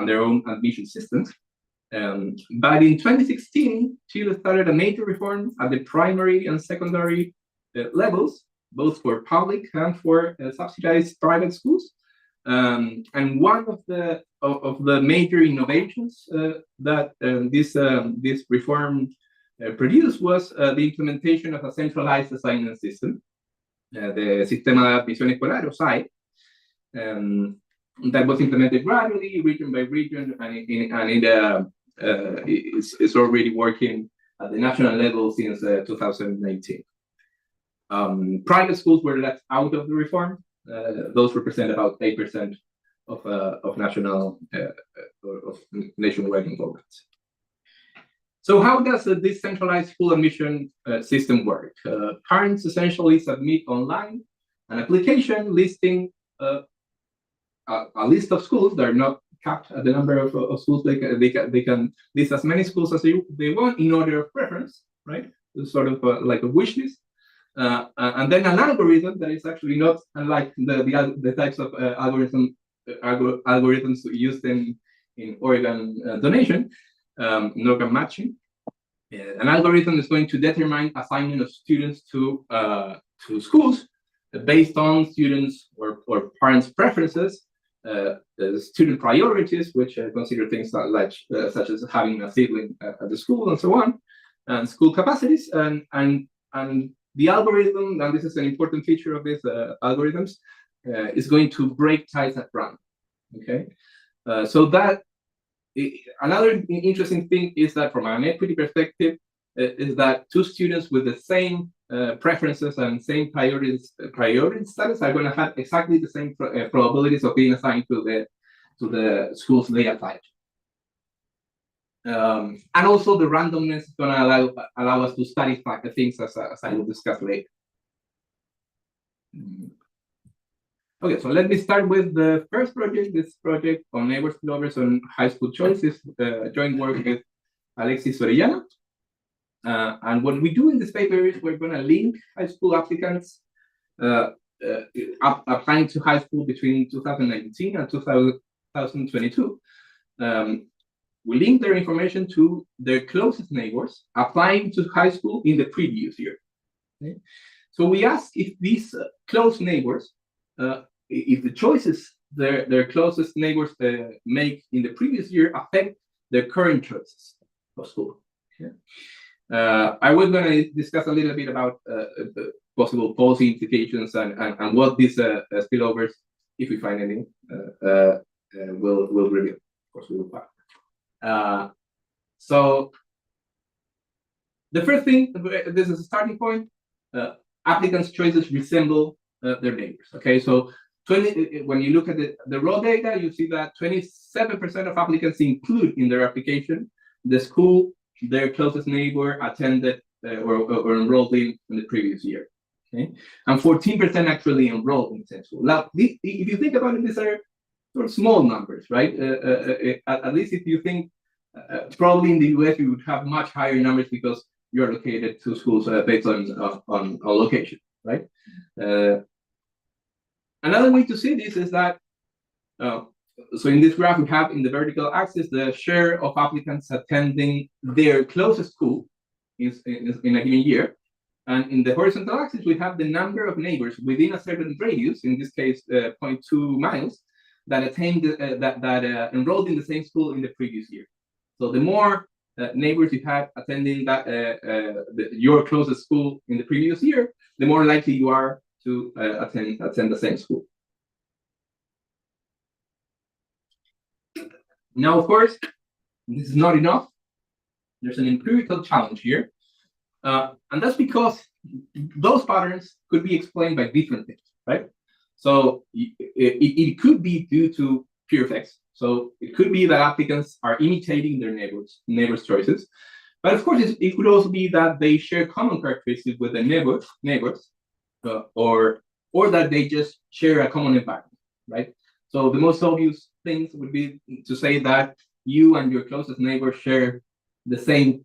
Speaker 8: their own admission systems. But in 2016, Chile started a major reform at the primary and secondary levels, both for public and for subsidized private schools. And one of the major innovations that this reform produced was the implementation of a centralized assignment system, the Sistema de Admisión Escolar, or SAE, that was implemented gradually, region by region, and it's already working at the national level since 2019. Private schools were left out of the reform. Those represent about 8% of nationwide enrollment. So how does this centralized school admission system work? Parents essentially submit online an application listing a list of schools that are not capped at the number of schools. They can list as many schools as they want in order of preference, right? It's sort of like a wish list. And then an algorithm that is actually not unlike the types of algorithms used in organ donation, in organ matching. An algorithm is going to determine assignment of students to schools based on students or parents' preferences, student priorities, which consider things like such as having a sibling at the school and so on, and school capacities, and the algorithm, and this is an important feature of these algorithms, is going to break ties at random. Okay, so that another interesting thing is that from an equity perspective, is that two students with the same preferences and same priority status are going to have exactly the same probabilities of being assigned to the schools they applied. And also the randomness is going to allow us to study things as I will discuss later. Okay, so let me start with the first project. This project on neighbors, lovers, on high school choices, joint work with Alexis Orellana. And what we do in this paper is we're going to link high school applicants applying to high school between 2019 and 2022. We link their information to their closest neighbors applying to high school in the previous year. Okay? So we ask if these close neighbors, if the choices their closest neighbors make in the previous year affect their current choices of school. Okay? I was going to discuss a little bit about the possible policy implications and what these spillovers, if we find any, will reveal. Of course, we will find. So the first thing, this is a starting point. Applicants' choices resemble their neighbors. Okay, so when you look at the raw data, you see that 27% of applicants include in their application the school their closest neighbor attended or enrolled in the previous year. Okay, and 14% actually enrolled in the same school. Now, if you think about it, these are sort of small numbers, right? At least if you think probably in the US you would have much higher numbers because you're located to schools based on location, right? Another way to see this is that so in this graph we have in the vertical axis the share of applicants attending their closest school in a given year, and in the horizontal axis we have the number of neighbors within a certain radius, in this case 0.2 miles, that enrolled in the same school in the previous year. So the more neighbors you have attending your closest school in the previous year, the more likely you are to attend the same school. Now, of course, this is not enough. There's an empirical challenge here, and that's because those patterns could be explained by different things, right? So it could be due to peer effects. So it could be that applicants are imitating their neighbors' choices, but of course it could also be that they share common characteristics with their neighbors, or that they just share a common environment, right? So the most obvious things would be to say that you and your closest neighbor share the same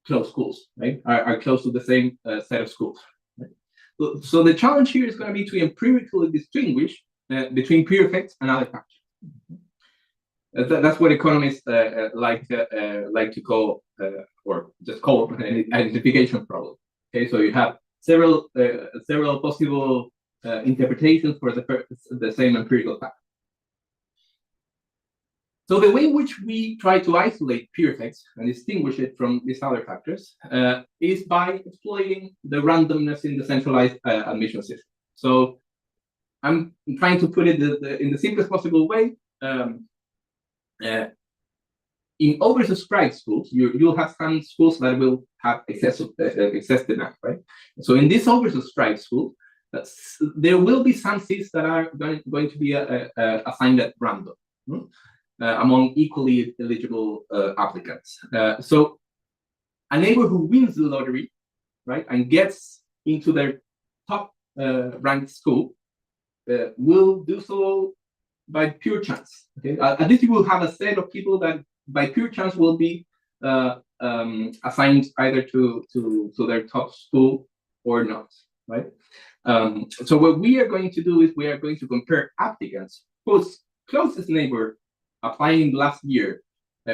Speaker 8: close schools, right? Are close to the same set of schools. Right? So the challenge here is going to be to empirically distinguish between peer effects and other factors. That's what economists like to call, or just call an identification problem. Okay, so you have several possible interpretations for the same empirical fact. So the way in which we try to isolate peer effects and distinguish it from these other factors is by exploiting the randomness in the centralized admission system. So I'm trying to put it in the simplest possible way. In oversubscribed schools, you'll have some schools that will have excess demand, right? So in this oversubscribed school, there will be some seats that are going to be assigned at random among equally eligible applicants. So a neighbor who wins the lottery, right, and gets into their top ranked school will do so by pure chance. Okay, at least you will have a set of people that by pure chance will be assigned either to their top school or not, right? So what we are going to do is we are going to compare applicants whose closest neighbor applying last year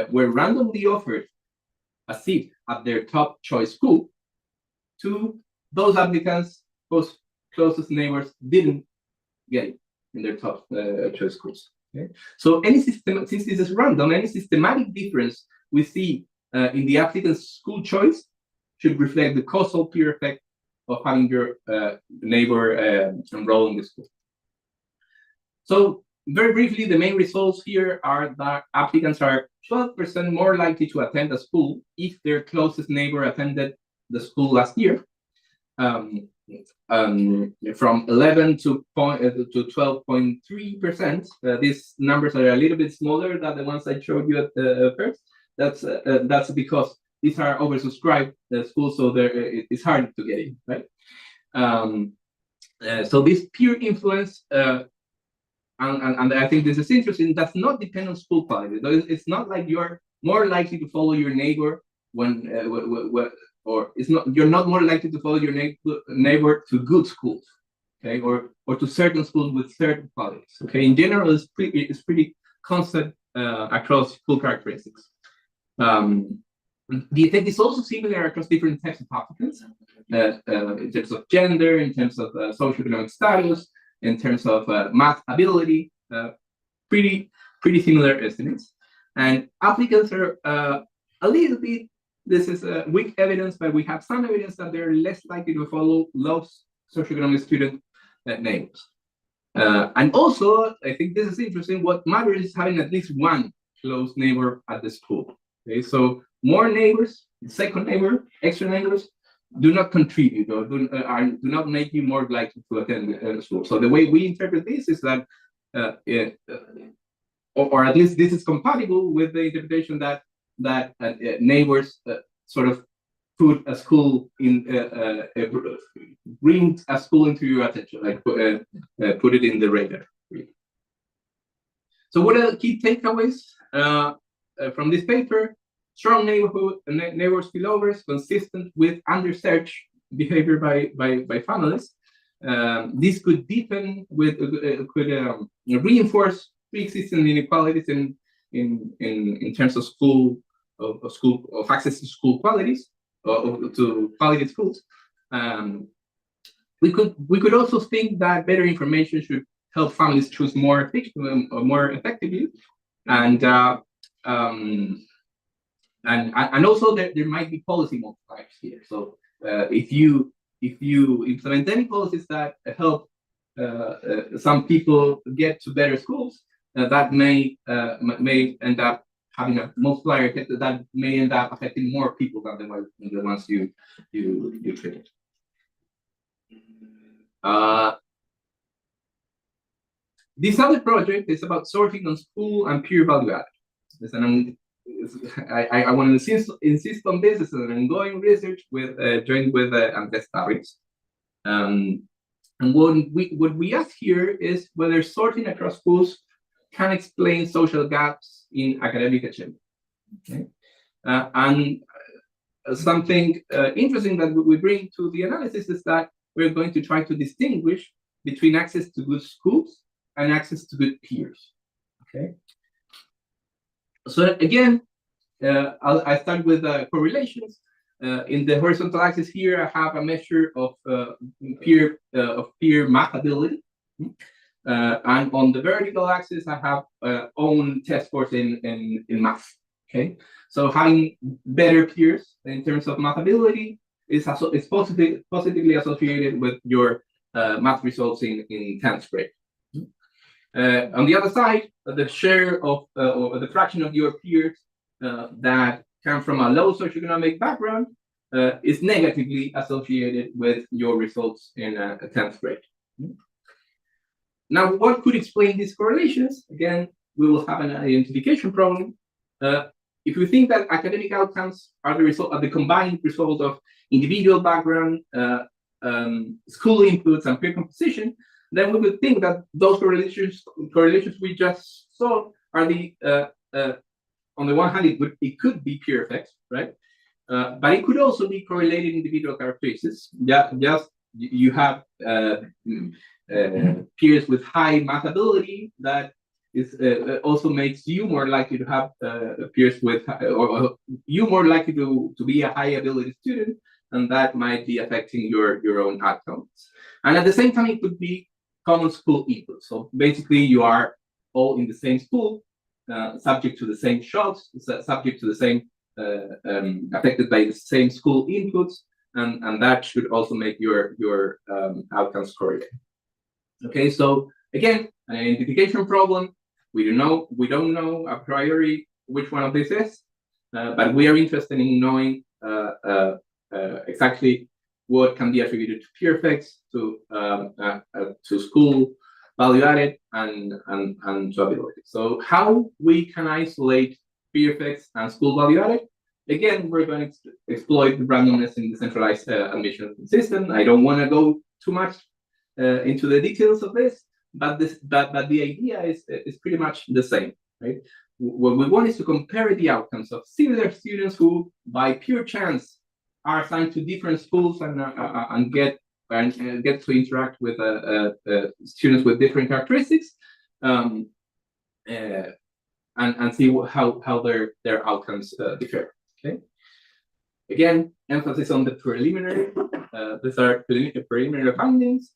Speaker 8: were randomly offered a seat at their top choice school to those applicants whose closest neighbors didn't get it in their top choice schools. Okay? So any system, since this is random, any systematic difference we see in the applicant's school choice should reflect the causal peer effect of having your neighbor enroll in the school. So very briefly, the main results here are that applicants are 12% more likely to attend a school if their closest neighbor attended the school last year. From 11 to 12.3%. These numbers are a little bit smaller than the ones I showed you at first. That's because these are oversubscribed schools, so it's hard to get in, right? So this peer influence, and I think this is interesting, does not depend on school quality. It's not like you're more likely to follow your neighbor when or it's not, you're not more likely to follow your neighbor to good schools, okay, or to certain schools with certain qualities. Okay, in general, it's pretty constant across school characteristics. The effect is also similar across different types of applicants, in terms of gender, in terms of socioeconomic status, in terms of math ability. Pretty similar estimates, and applicants are a little bit. This is weak evidence, but we have some evidence that they're less likely to follow low socioeconomic student neighbors. And also, I think this is interesting. What matters is having at least one close neighbor at the school. Okay, so more neighbors, second neighbor, extra neighbors, do not contribute or do not make you more likely to attend school. So the way we interpret this is that, or at least this is compatible with the interpretation that neighbors sort of put a school in, bring a school into your attention, like put it in the radar. So what are the key takeaways from this paper? Strong neighbor spillovers consistent with undersearch behavior by families. This could deepen could reinforce pre-existing inequalities in terms of of access to school qualities, to quality schools. We could also think that better information should help families choose more effectively, and also there might be policy multipliers here. So if you implement any policies that help some people get to better schools, that may end up having a multiplier effect that may end up affecting more people than the ones you treat. This other project is about sorting on school and peer value added. I want to insist on this. It's an ongoing research joined with Andres Tavares. And what we ask here is whether sorting across schools can explain social gaps in academic achievement. Okay? And something interesting that we bring to the analysis is that we're going to try to distinguish between access to good schools and access to good peers. Okay. So again, I start with correlations. In the horizontal axis here, I have a measure of peer math ability. And on the vertical axis, I have own test scores in math. Okay, so having better peers in terms of math ability is positively associated with your math results in 10th grade. On the other side, the share of or the fraction of your peers that come from a low socioeconomic background is negatively associated with your results in 10th grade. Now, what could explain these correlations? Again, we will have an identification problem. If we think that academic outcomes are the combined result of individual background, school inputs, and peer composition, then we would think that those correlations we just saw are the on the one hand, it could be peer effects, right? But it could also be correlated individual characteristics. Just you have peers with high math ability that is also makes you more likely to have peers with, or you more likely to be a high ability student, and that might be affecting your own outcomes. And at the same time, it could be common school input. So basically, you are all in the same school, subject to the same shocks, subject to the same affected by the same school inputs, and that should also make your outcomes correlate. Okay, so again, an identification problem. We don't know a priori which one of these is, but we are interested in knowing exactly what can be attributed to peer effects, to school value added, and to ability. So how we can isolate peer effects and school value added? Again, we're going to exploit the randomness in the centralized admission system. I don't want to go too much into the details of this, but the idea is pretty much the same, right? What we want is to compare the outcomes of similar students who, by pure chance, are assigned to different schools and get to interact with students with different characteristics, and see how their outcomes differ. Okay. Again, emphasis on the preliminary. These are preliminary findings.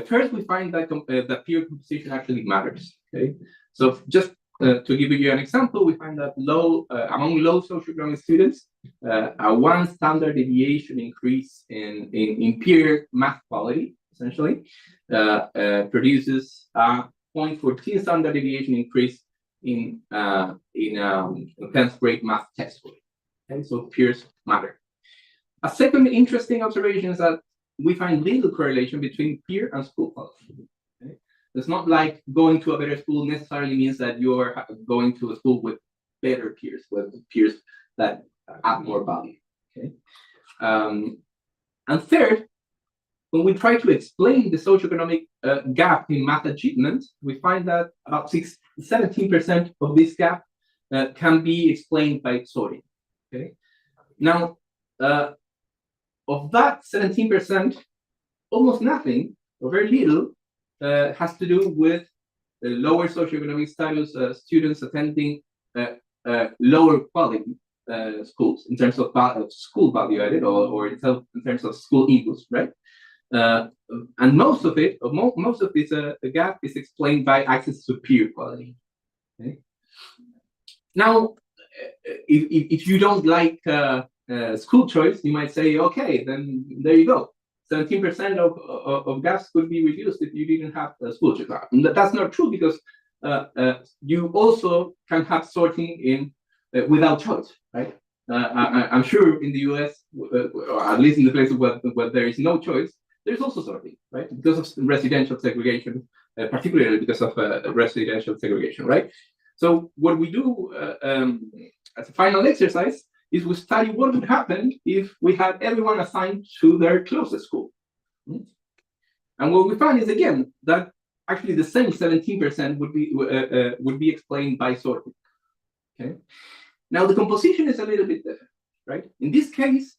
Speaker 8: First, we find that that peer composition actually matters. Okay, so just to give you an example, we find that among low socioeconomic students, a 1 standard deviation increase in peer math quality essentially produces a 0.14 standard deviation increase in 10th grade math test score. Okay, so peers matter. A second interesting observation is that we find little correlation between peer and school quality. Okay? It's not like going to a better school necessarily means that you're going to a school with better peers, with peers that add more value. Okay, and third, when we try to explain the socioeconomic gap in math achievement, we find that about 17% of this gap can be explained by sorting. Okay, now of that 17%, almost nothing or very little has to do with lower socioeconomic status students attending lower quality schools in terms of school value added or in terms of school inputs, right? And most of this gap is explained by access to peer quality. Okay? Now, if you don't like school choice, you might say, okay, then there you go. 17% of gaps could be reduced if you didn't have school choice. That's not true because you also can have sorting in without choice, right? I'm sure in the US, or at least in the places where there is no choice, there's also sorting, right? Because of residential segregation, particularly because of residential segregation, right? So what we do as a final exercise is we study what would happen if we had everyone assigned to their closest school. And what we find is, again, that actually the same 17% would be explained by sorting. Okay. Now the composition is a little bit different, right? In this case,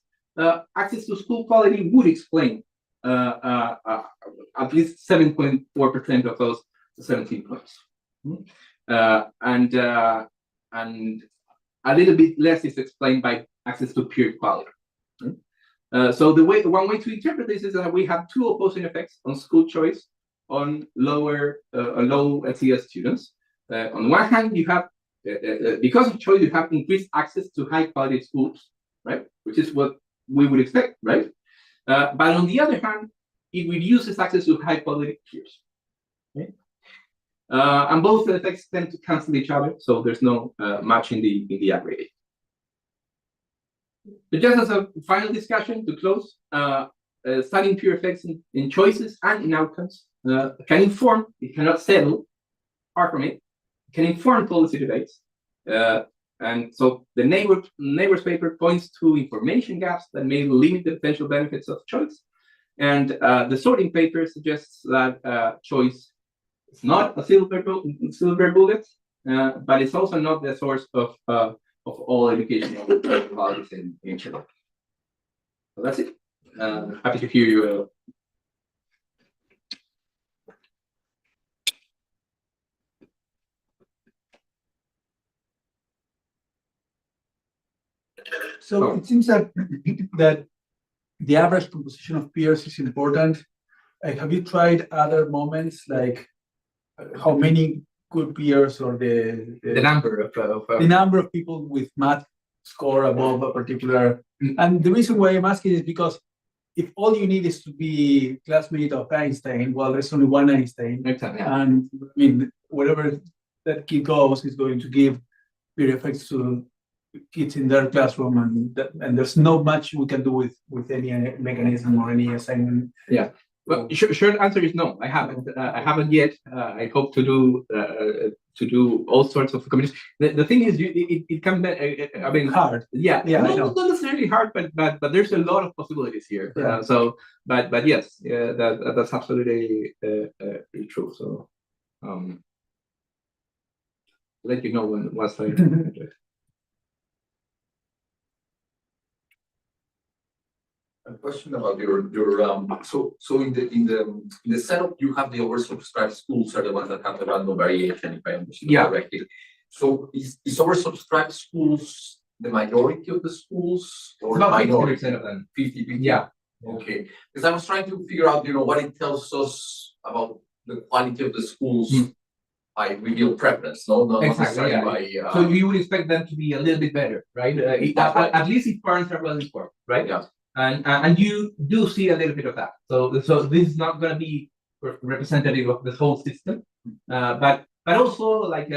Speaker 8: access to school quality would explain at least 7.4% of those 17 points. And a little bit less is explained by access to peer quality. So one way to interpret this is that we have two opposing effects on school choice on low SES students. On one hand, you have because of choice, you have increased access to high quality schools, right? Which is what we would expect, right? But on the other hand, it reduces access to high quality peers. Okay? And both effects tend to cancel each other, so there's no match in the aggregate. So just as a final discussion to close, studying peer effects in choices and in outcomes can inform, it cannot settle, far from it, can inform policy debates. And so the neighbors paper points to information gaps that may limit the potential benefits of choice. And the sorting paper suggests that choice is not a silver bullet, but it's also not the source of all educational qualities in Chile. So that's it. Happy to hear you.
Speaker 7: So it seems that the average composition of peers is important. Have you tried other moments, like how many good peers or the number of people with math score above a particular? And the reason why I'm asking is because if all you need is to be classmate of Einstein, well, there's only one Einstein, and I mean, wherever that kid goes is going to give peer effects to kids in their classroom, and there's not much we can do with any mechanism or any assignment.
Speaker 8: Yeah. Well, short answer is no. I haven't. I haven't yet. I hope to do all sorts of communities. The thing is, it can be. I mean,
Speaker 7: Hard.
Speaker 8: Yeah.
Speaker 7: Yeah.
Speaker 8: Not necessarily hard, but there's a lot of possibilities here.
Speaker 7: Yeah.
Speaker 8: But yes, yeah, that's absolutely true. So, let you know once I.
Speaker 6: A question about your so in the setup you have the oversubscribed schools are the ones that have the random variation, if I understand correctly. So is oversubscribed schools the majority of the schools or
Speaker 8: about
Speaker 6: minority?
Speaker 8: 50% of them.
Speaker 6: 50-50?
Speaker 8: Yeah.
Speaker 6: Okay. Because I was trying to figure out, what it tells us about the quality of the schools by revealed preference, not
Speaker 8: Exactly. Yeah.
Speaker 6: by.
Speaker 8: So you would expect them to be a little bit better, right? At least if parents are well informed, right?
Speaker 6: Yeah.
Speaker 8: And you do see a little bit of that. So this is not going to be representative of the whole system, but also like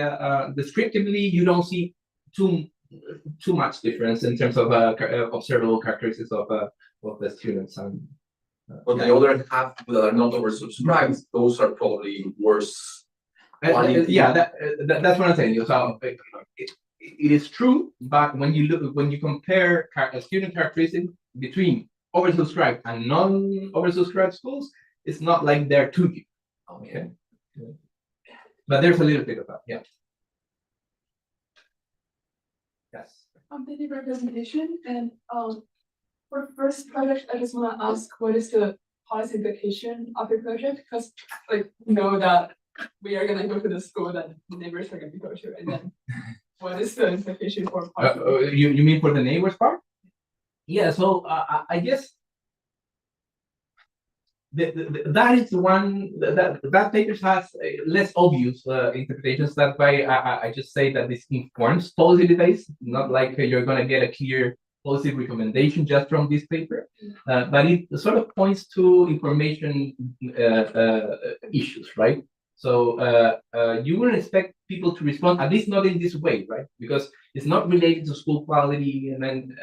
Speaker 8: descriptively, you don't see too much difference in terms of observable characteristics of the students.
Speaker 6: But the other half that are not oversubscribed, those are probably worse.
Speaker 8: Yeah, that's what I'm saying. So it is true, but when you compare student characteristics between oversubscribed and non-oversubscribed schools, it's not like they're too deep. Okay. But there's a little bit of that, yeah. Yes.
Speaker 4: Thank you for your presentation. And for first project, I just want to ask, what is the policy implication of your project? Because that we are gonna go to the school that the neighbors are gonna go to, and then what is the implication for policy?
Speaker 8: You mean for the neighbors part? Yeah, so I guess that is the one that paper has less obvious interpretations. That's why I just say that this informs policy debates, not like you're going to get a clear policy recommendation just from this paper, but it sort of points to information issues, right? So you wouldn't expect people to respond, at least not in this way, right? Because it's not related to school quality, and then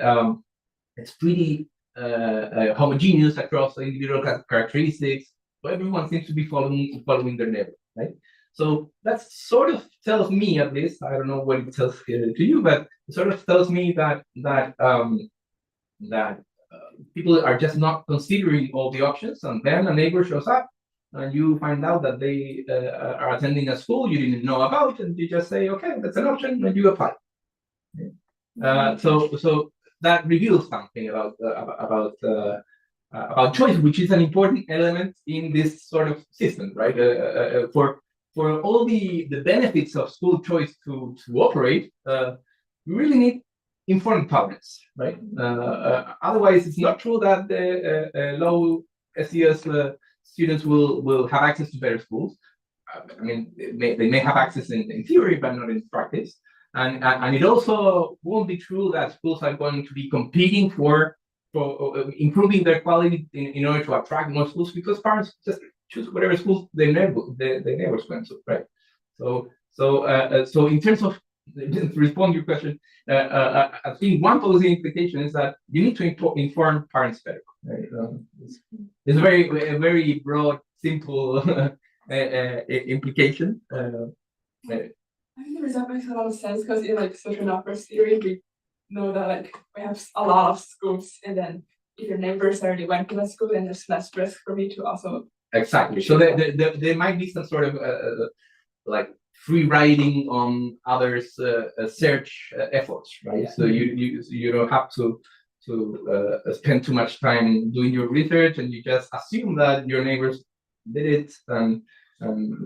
Speaker 8: it's pretty homogeneous across the individual characteristics. So everyone seems to be following their neighbor, right? So that sort of tells me, at least, I don't know what it tells to you, but it sort of tells me that people are just not considering all the options, and then a neighbor shows up, and you find out that they are attending a school you didn't know about, and you just say, okay, that's an option, and you apply. So that reveals something about choice, which is an important element in this sort of system, right? For all the benefits of school choice to operate, we really need informed tolerance, right? Otherwise, it's not true that the low SES students will have access to better schools. I mean, they may have access in theory, but not in practice. And it also won't be true that schools are going to be competing for improving their quality in order to attract more schools, because parents just choose whatever schools their neighbors went to, right? So in terms of, to respond to your question, I think one policy implication is that you need to inform parents better. Right? It's a very broad, simple implication.
Speaker 4: I think the result makes a lot of sense because in like social networks theory, we know that like we have a lot of schools, and then if your neighbors already went to that school, then there's less risk for me to also.
Speaker 8: Exactly. So there might be some sort of like free riding on others' search efforts, right? Yeah. So you don't have to spend too much time doing your research, and you just assume that your neighbors did it, and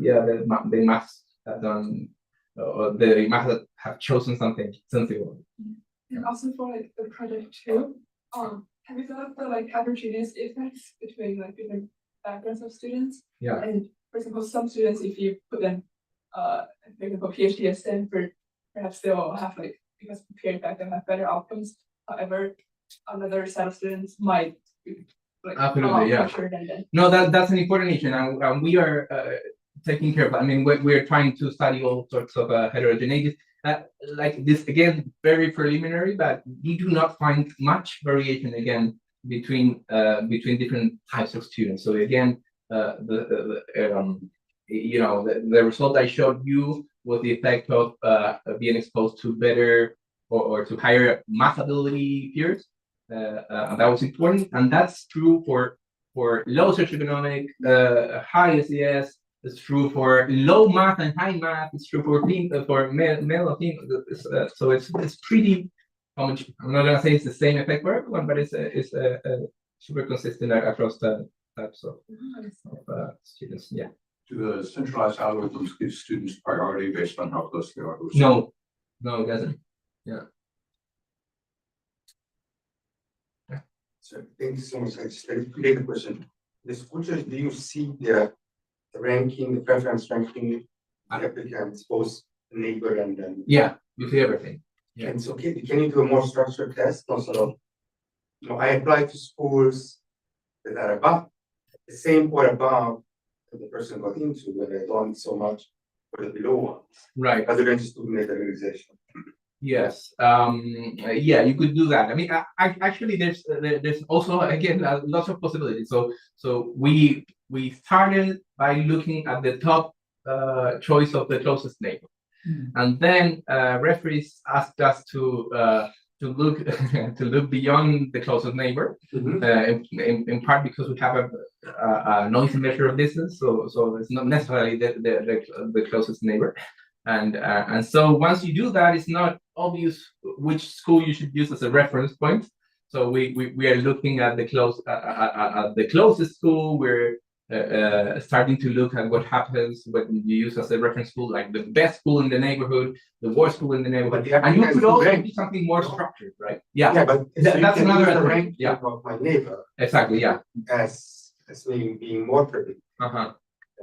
Speaker 8: yeah, they must have done. Or they must have chosen something sensible.
Speaker 4: And also for like the project too, have you thought of the like heterogeneous effects between like different backgrounds of students?
Speaker 8: Yeah.
Speaker 4: And for example, some students, if you put them, for example, PhD at Stanford, perhaps they'll have like, because compared back, they'll have better outcomes. However, another set of students might be like
Speaker 8: absolutely, yeah. No, that's an important issue, and we are taking care of. I mean, we're trying to study all sorts of heterogeneity. Like this again, very preliminary, but we do not find much variation again between different types of students. So again, you know, the result I showed you was the effect of being exposed to better or to higher math ability peers. And that was important, and that's true for low socioeconomic, high SES. It's true for low math and high math. It's true for male or female. So it's pretty common. I'm not gonna say it's the same effect for everyone, but it's super consistent across the types of students. Yeah.
Speaker 6: Do the centralized algorithms give students priority based on how close they are?
Speaker 8: No, it doesn't. Yeah.
Speaker 9: So thank you so much. I just a question. The schools, do you see the ranking, the preference ranking applicants, both neighbor and then?
Speaker 8: Yeah, you see everything. Yeah.
Speaker 9: And so can you do a more structured test? Also, you know, I apply to schools that are above the same or above that the person got into, but I don't so much for the below ones.
Speaker 8: Right.
Speaker 9: Rather than just doing the realization.
Speaker 8: Yes. Yeah, you could do that. I mean, actually, there's also again lots of possibilities. So we started by looking at the top choice of the closest neighbor, and then referees asked us to look to look beyond the closest neighbor, in part because we have a noisy measure of distance. So it's not necessarily the closest neighbor. And so once you do that, it's not obvious which school you should use as a reference point. So we are looking at the closest school. We're starting to look at what happens when you use as a reference school, like the best school in the neighborhood, the worst school in the neighborhood, and you could also do something more structured, right? Yeah,
Speaker 9: Yeah, but
Speaker 8: that's another
Speaker 9: rank of my neighbor.
Speaker 8: Exactly. Yeah.
Speaker 9: As being more predictive.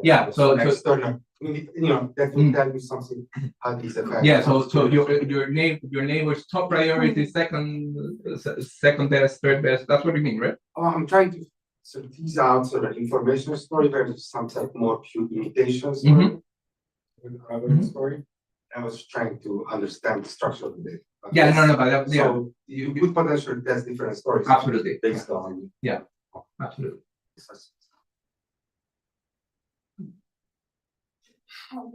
Speaker 8: Yeah. So
Speaker 9: external. You know, that will tell you something how these affect.
Speaker 8: Yeah, so your neighbor's top priority, second best, third best. That's what you mean, right?
Speaker 9: I'm trying to sort these out so that information story versus some type more pure imitation story. Story. I was trying to understand the structure of the data.
Speaker 8: Yeah, no, but
Speaker 9: so you could potentially test different stories.
Speaker 8: Absolutely.
Speaker 9: Based on.
Speaker 8: Yeah, absolutely.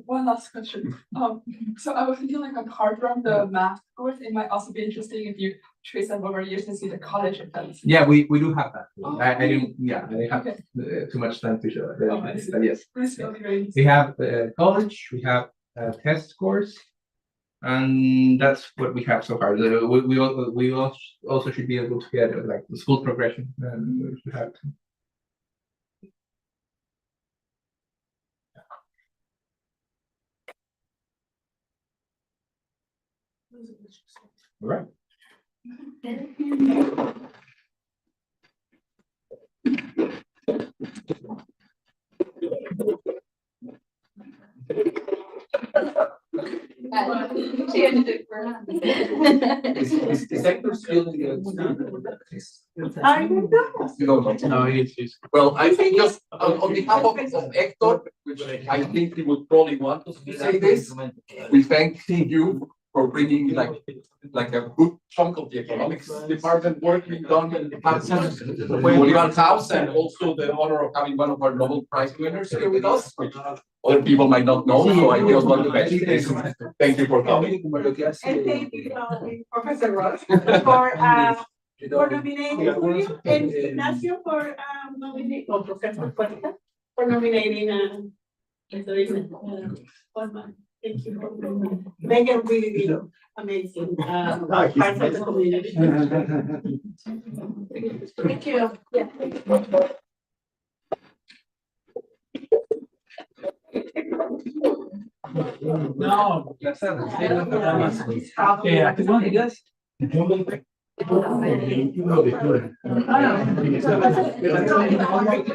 Speaker 4: One last question. So I was thinking like apart from the math course, it might also be interesting if you trace them over years and see the college attendance.
Speaker 8: Yeah, we do have that.
Speaker 4: Oh,
Speaker 8: I didn't have too much time to show it. But yes, we have college, we have test scores, and that's what we have so far. We also should be able to get like the school progression. We have to. All right.
Speaker 6: Is the sector still in the?
Speaker 10: I don't know.
Speaker 6: You don't know?
Speaker 8: No, it's
Speaker 6: Well, I think just on behalf of Hector, which I think he would probably want us to say this, we thank you for bringing like a good chunk of the economics department work being done in Bolivar House, and also the honor of having one of our Nobel Prize winners here with us, which other people might not know, so I just want to mention this. Thank you for coming.
Speaker 10: And thank you, Professor Ross, for nominating Julio and Ignacio for nominating, or Professor Puerta for nominating Juan. Thank you for Megan really did amazing part of the community. Thank you. Yeah.
Speaker 7: No,